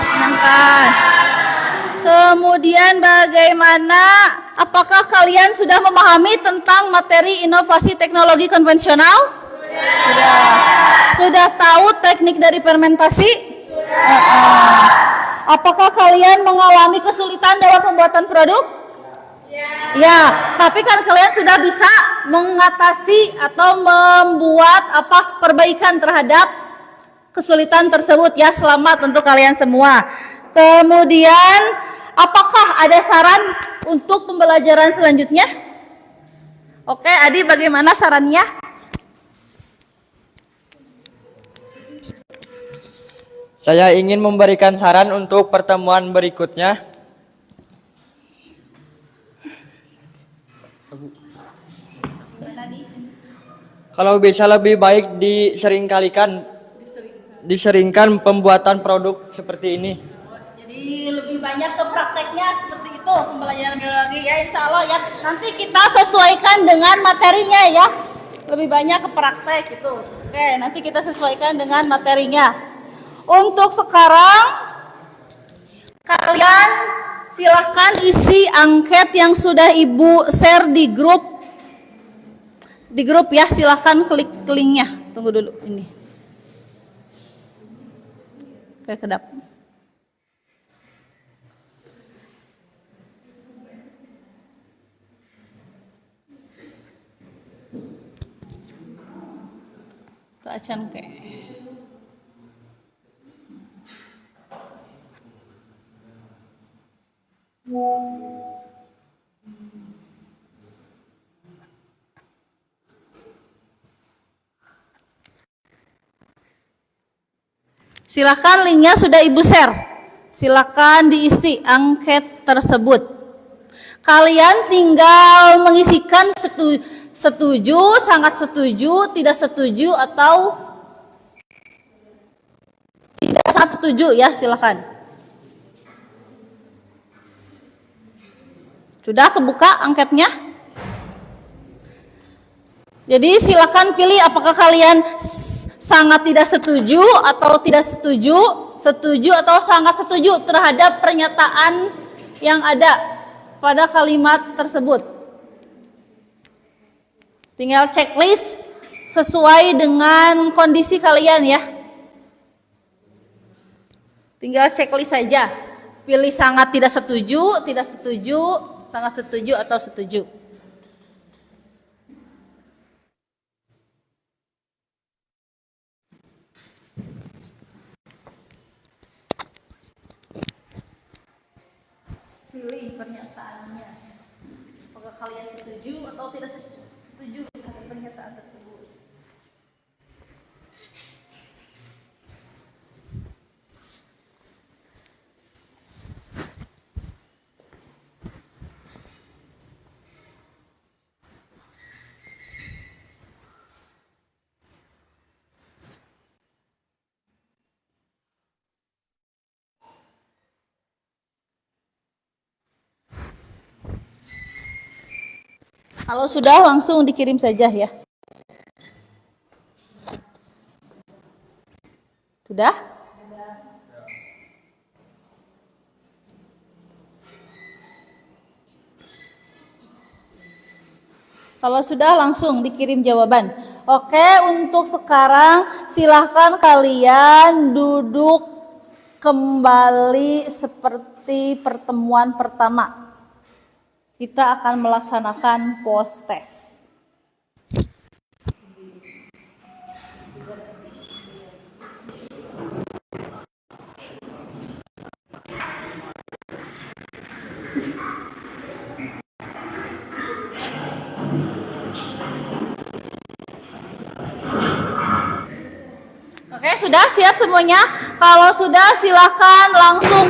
Menyenangkan. Kemudian bagaimana, apakah kalian sudah memahami tentang materi inovasi teknologi konvensional? Sudah. Sudah tahu teknik dari fermentasi? Sudah. Apakah kalian mengalami kesulitan dalam pembuatan produk? Ya, tapi kan kalian sudah bisa mengatasi atau membuat perbaikan terhadap kesulitan tersebut ya. Selamat untuk kalian semua. Kemudian, apakah ada saran untuk pembelajaran selanjutnya? Oke, Adi, bagaimana sarannya? Saya ingin memberikan saran untuk pertemuan berikutnya. Kalau bisa lebih baik diseringkan pembuatan produk seperti ini. Jadi lebih banyak ke prakteknya seperti itu pembelajaran biologi ya, insya Allah ya. Nanti kita sesuaikan dengan materinya ya. Lebih banyak ke praktek itu. Oke, nanti kita sesuaikan dengan materinya. Untuk sekarang kalian silahkan isi angket yang sudah Ibu share di grup. Di grup ya, silahkan klik linknya. Tunggu dulu ini. Oke, kedap. Tak acan ke. Silakan linknya sudah Ibu share. Silakan diisi angket tersebut. Kalian tinggal mengisikan setuju, sangat setuju, tidak setuju, atau tidak sangat setuju ya, silakan. Sudah kebuka angketnya? Jadi silakan pilih apakah kalian sangat tidak setuju atau tidak setuju, setuju atau sangat setuju terhadap pernyataan yang ada pada kalimat tersebut. Tinggal checklist sesuai dengan kondisi kalian ya. Tinggal checklist saja. Pilih sangat tidak setuju, sangat setuju atau setuju. Pilih pernyataannya. Apakah kalian setuju atau tidak setuju dengan pernyataan tersebut? Kalau sudah langsung dikirim saja ya. Sudah? Kalau sudah langsung dikirim jawaban. Oke, untuk sekarang silahkan kalian duduk kembali seperti pertemuan pertama. Kita akan melaksanakan post test. Oke, sudah siap semuanya? Kalau sudah silakan langsung.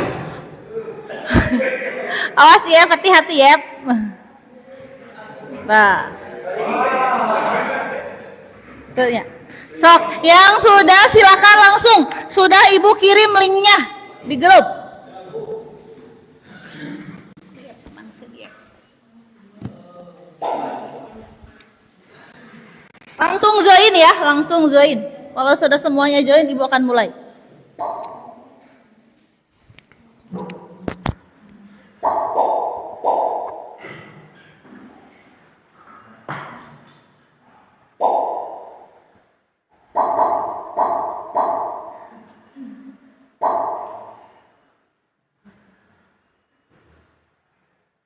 Awas ya, hati-hati ya. Nah. Sok, yang sudah silakan langsung. Sudah Ibu kirim linknya di grup. Langsung join ya, langsung join. Kalau sudah semuanya join, Ibu akan mulai.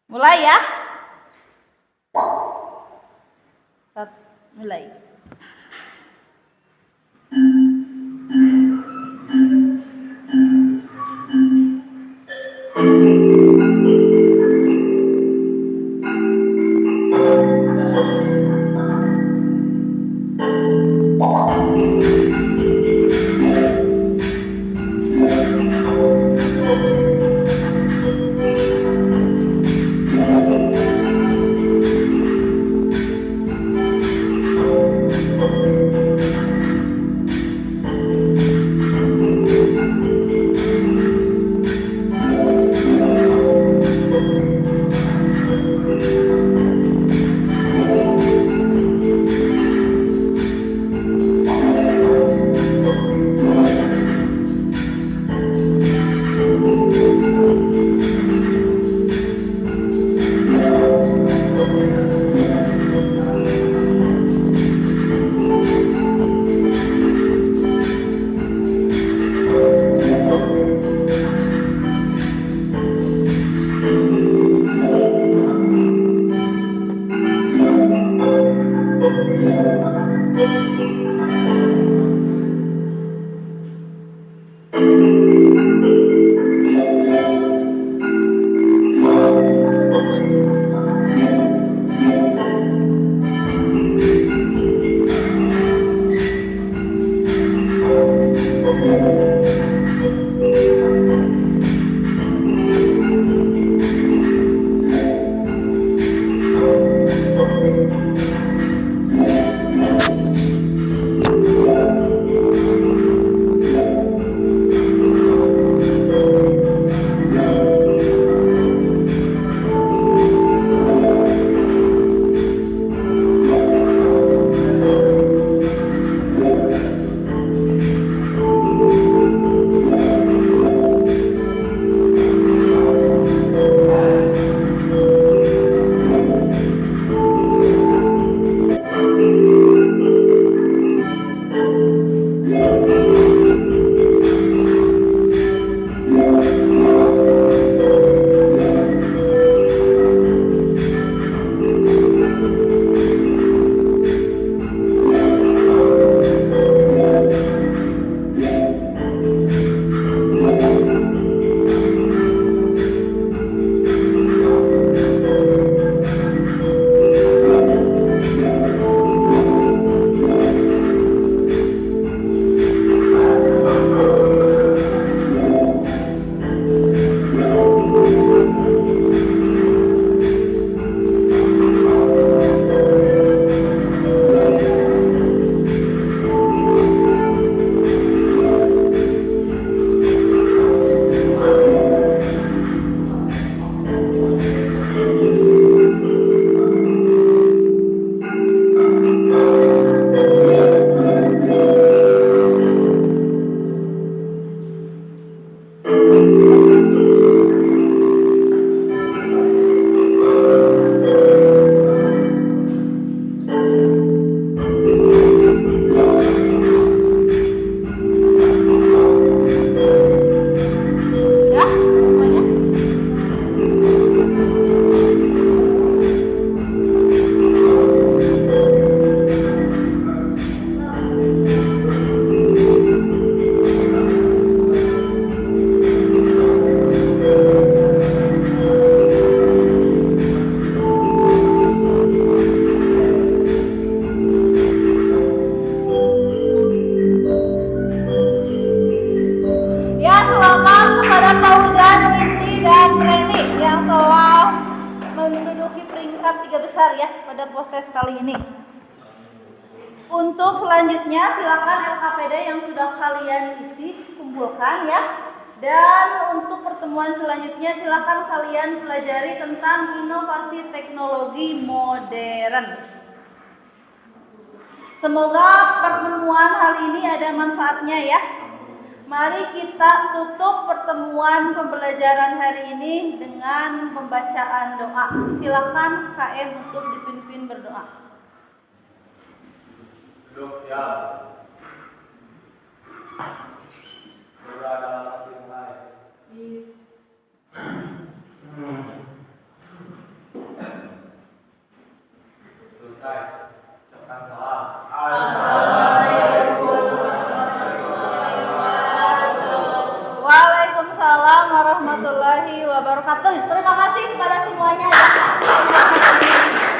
Mulai ya. Mulai. yang telah menduduki peringkat 3 besar ya pada proses kali ini. Untuk selanjutnya silakan LKPD yang sudah kalian isi kumpulkan ya. Dan untuk pertemuan selanjutnya silakan kalian pelajari tentang inovasi teknologi modern. Semoga pertemuan hari ini ada manfaatnya ya. Mari kita tutup pertemuan pembelajaran hari ini dengan pembacaan doa. Silakan KM untuk dipimpin berdoa. Duduk ya. Berada dalam hati yang baik. Selesai. Tekan salah.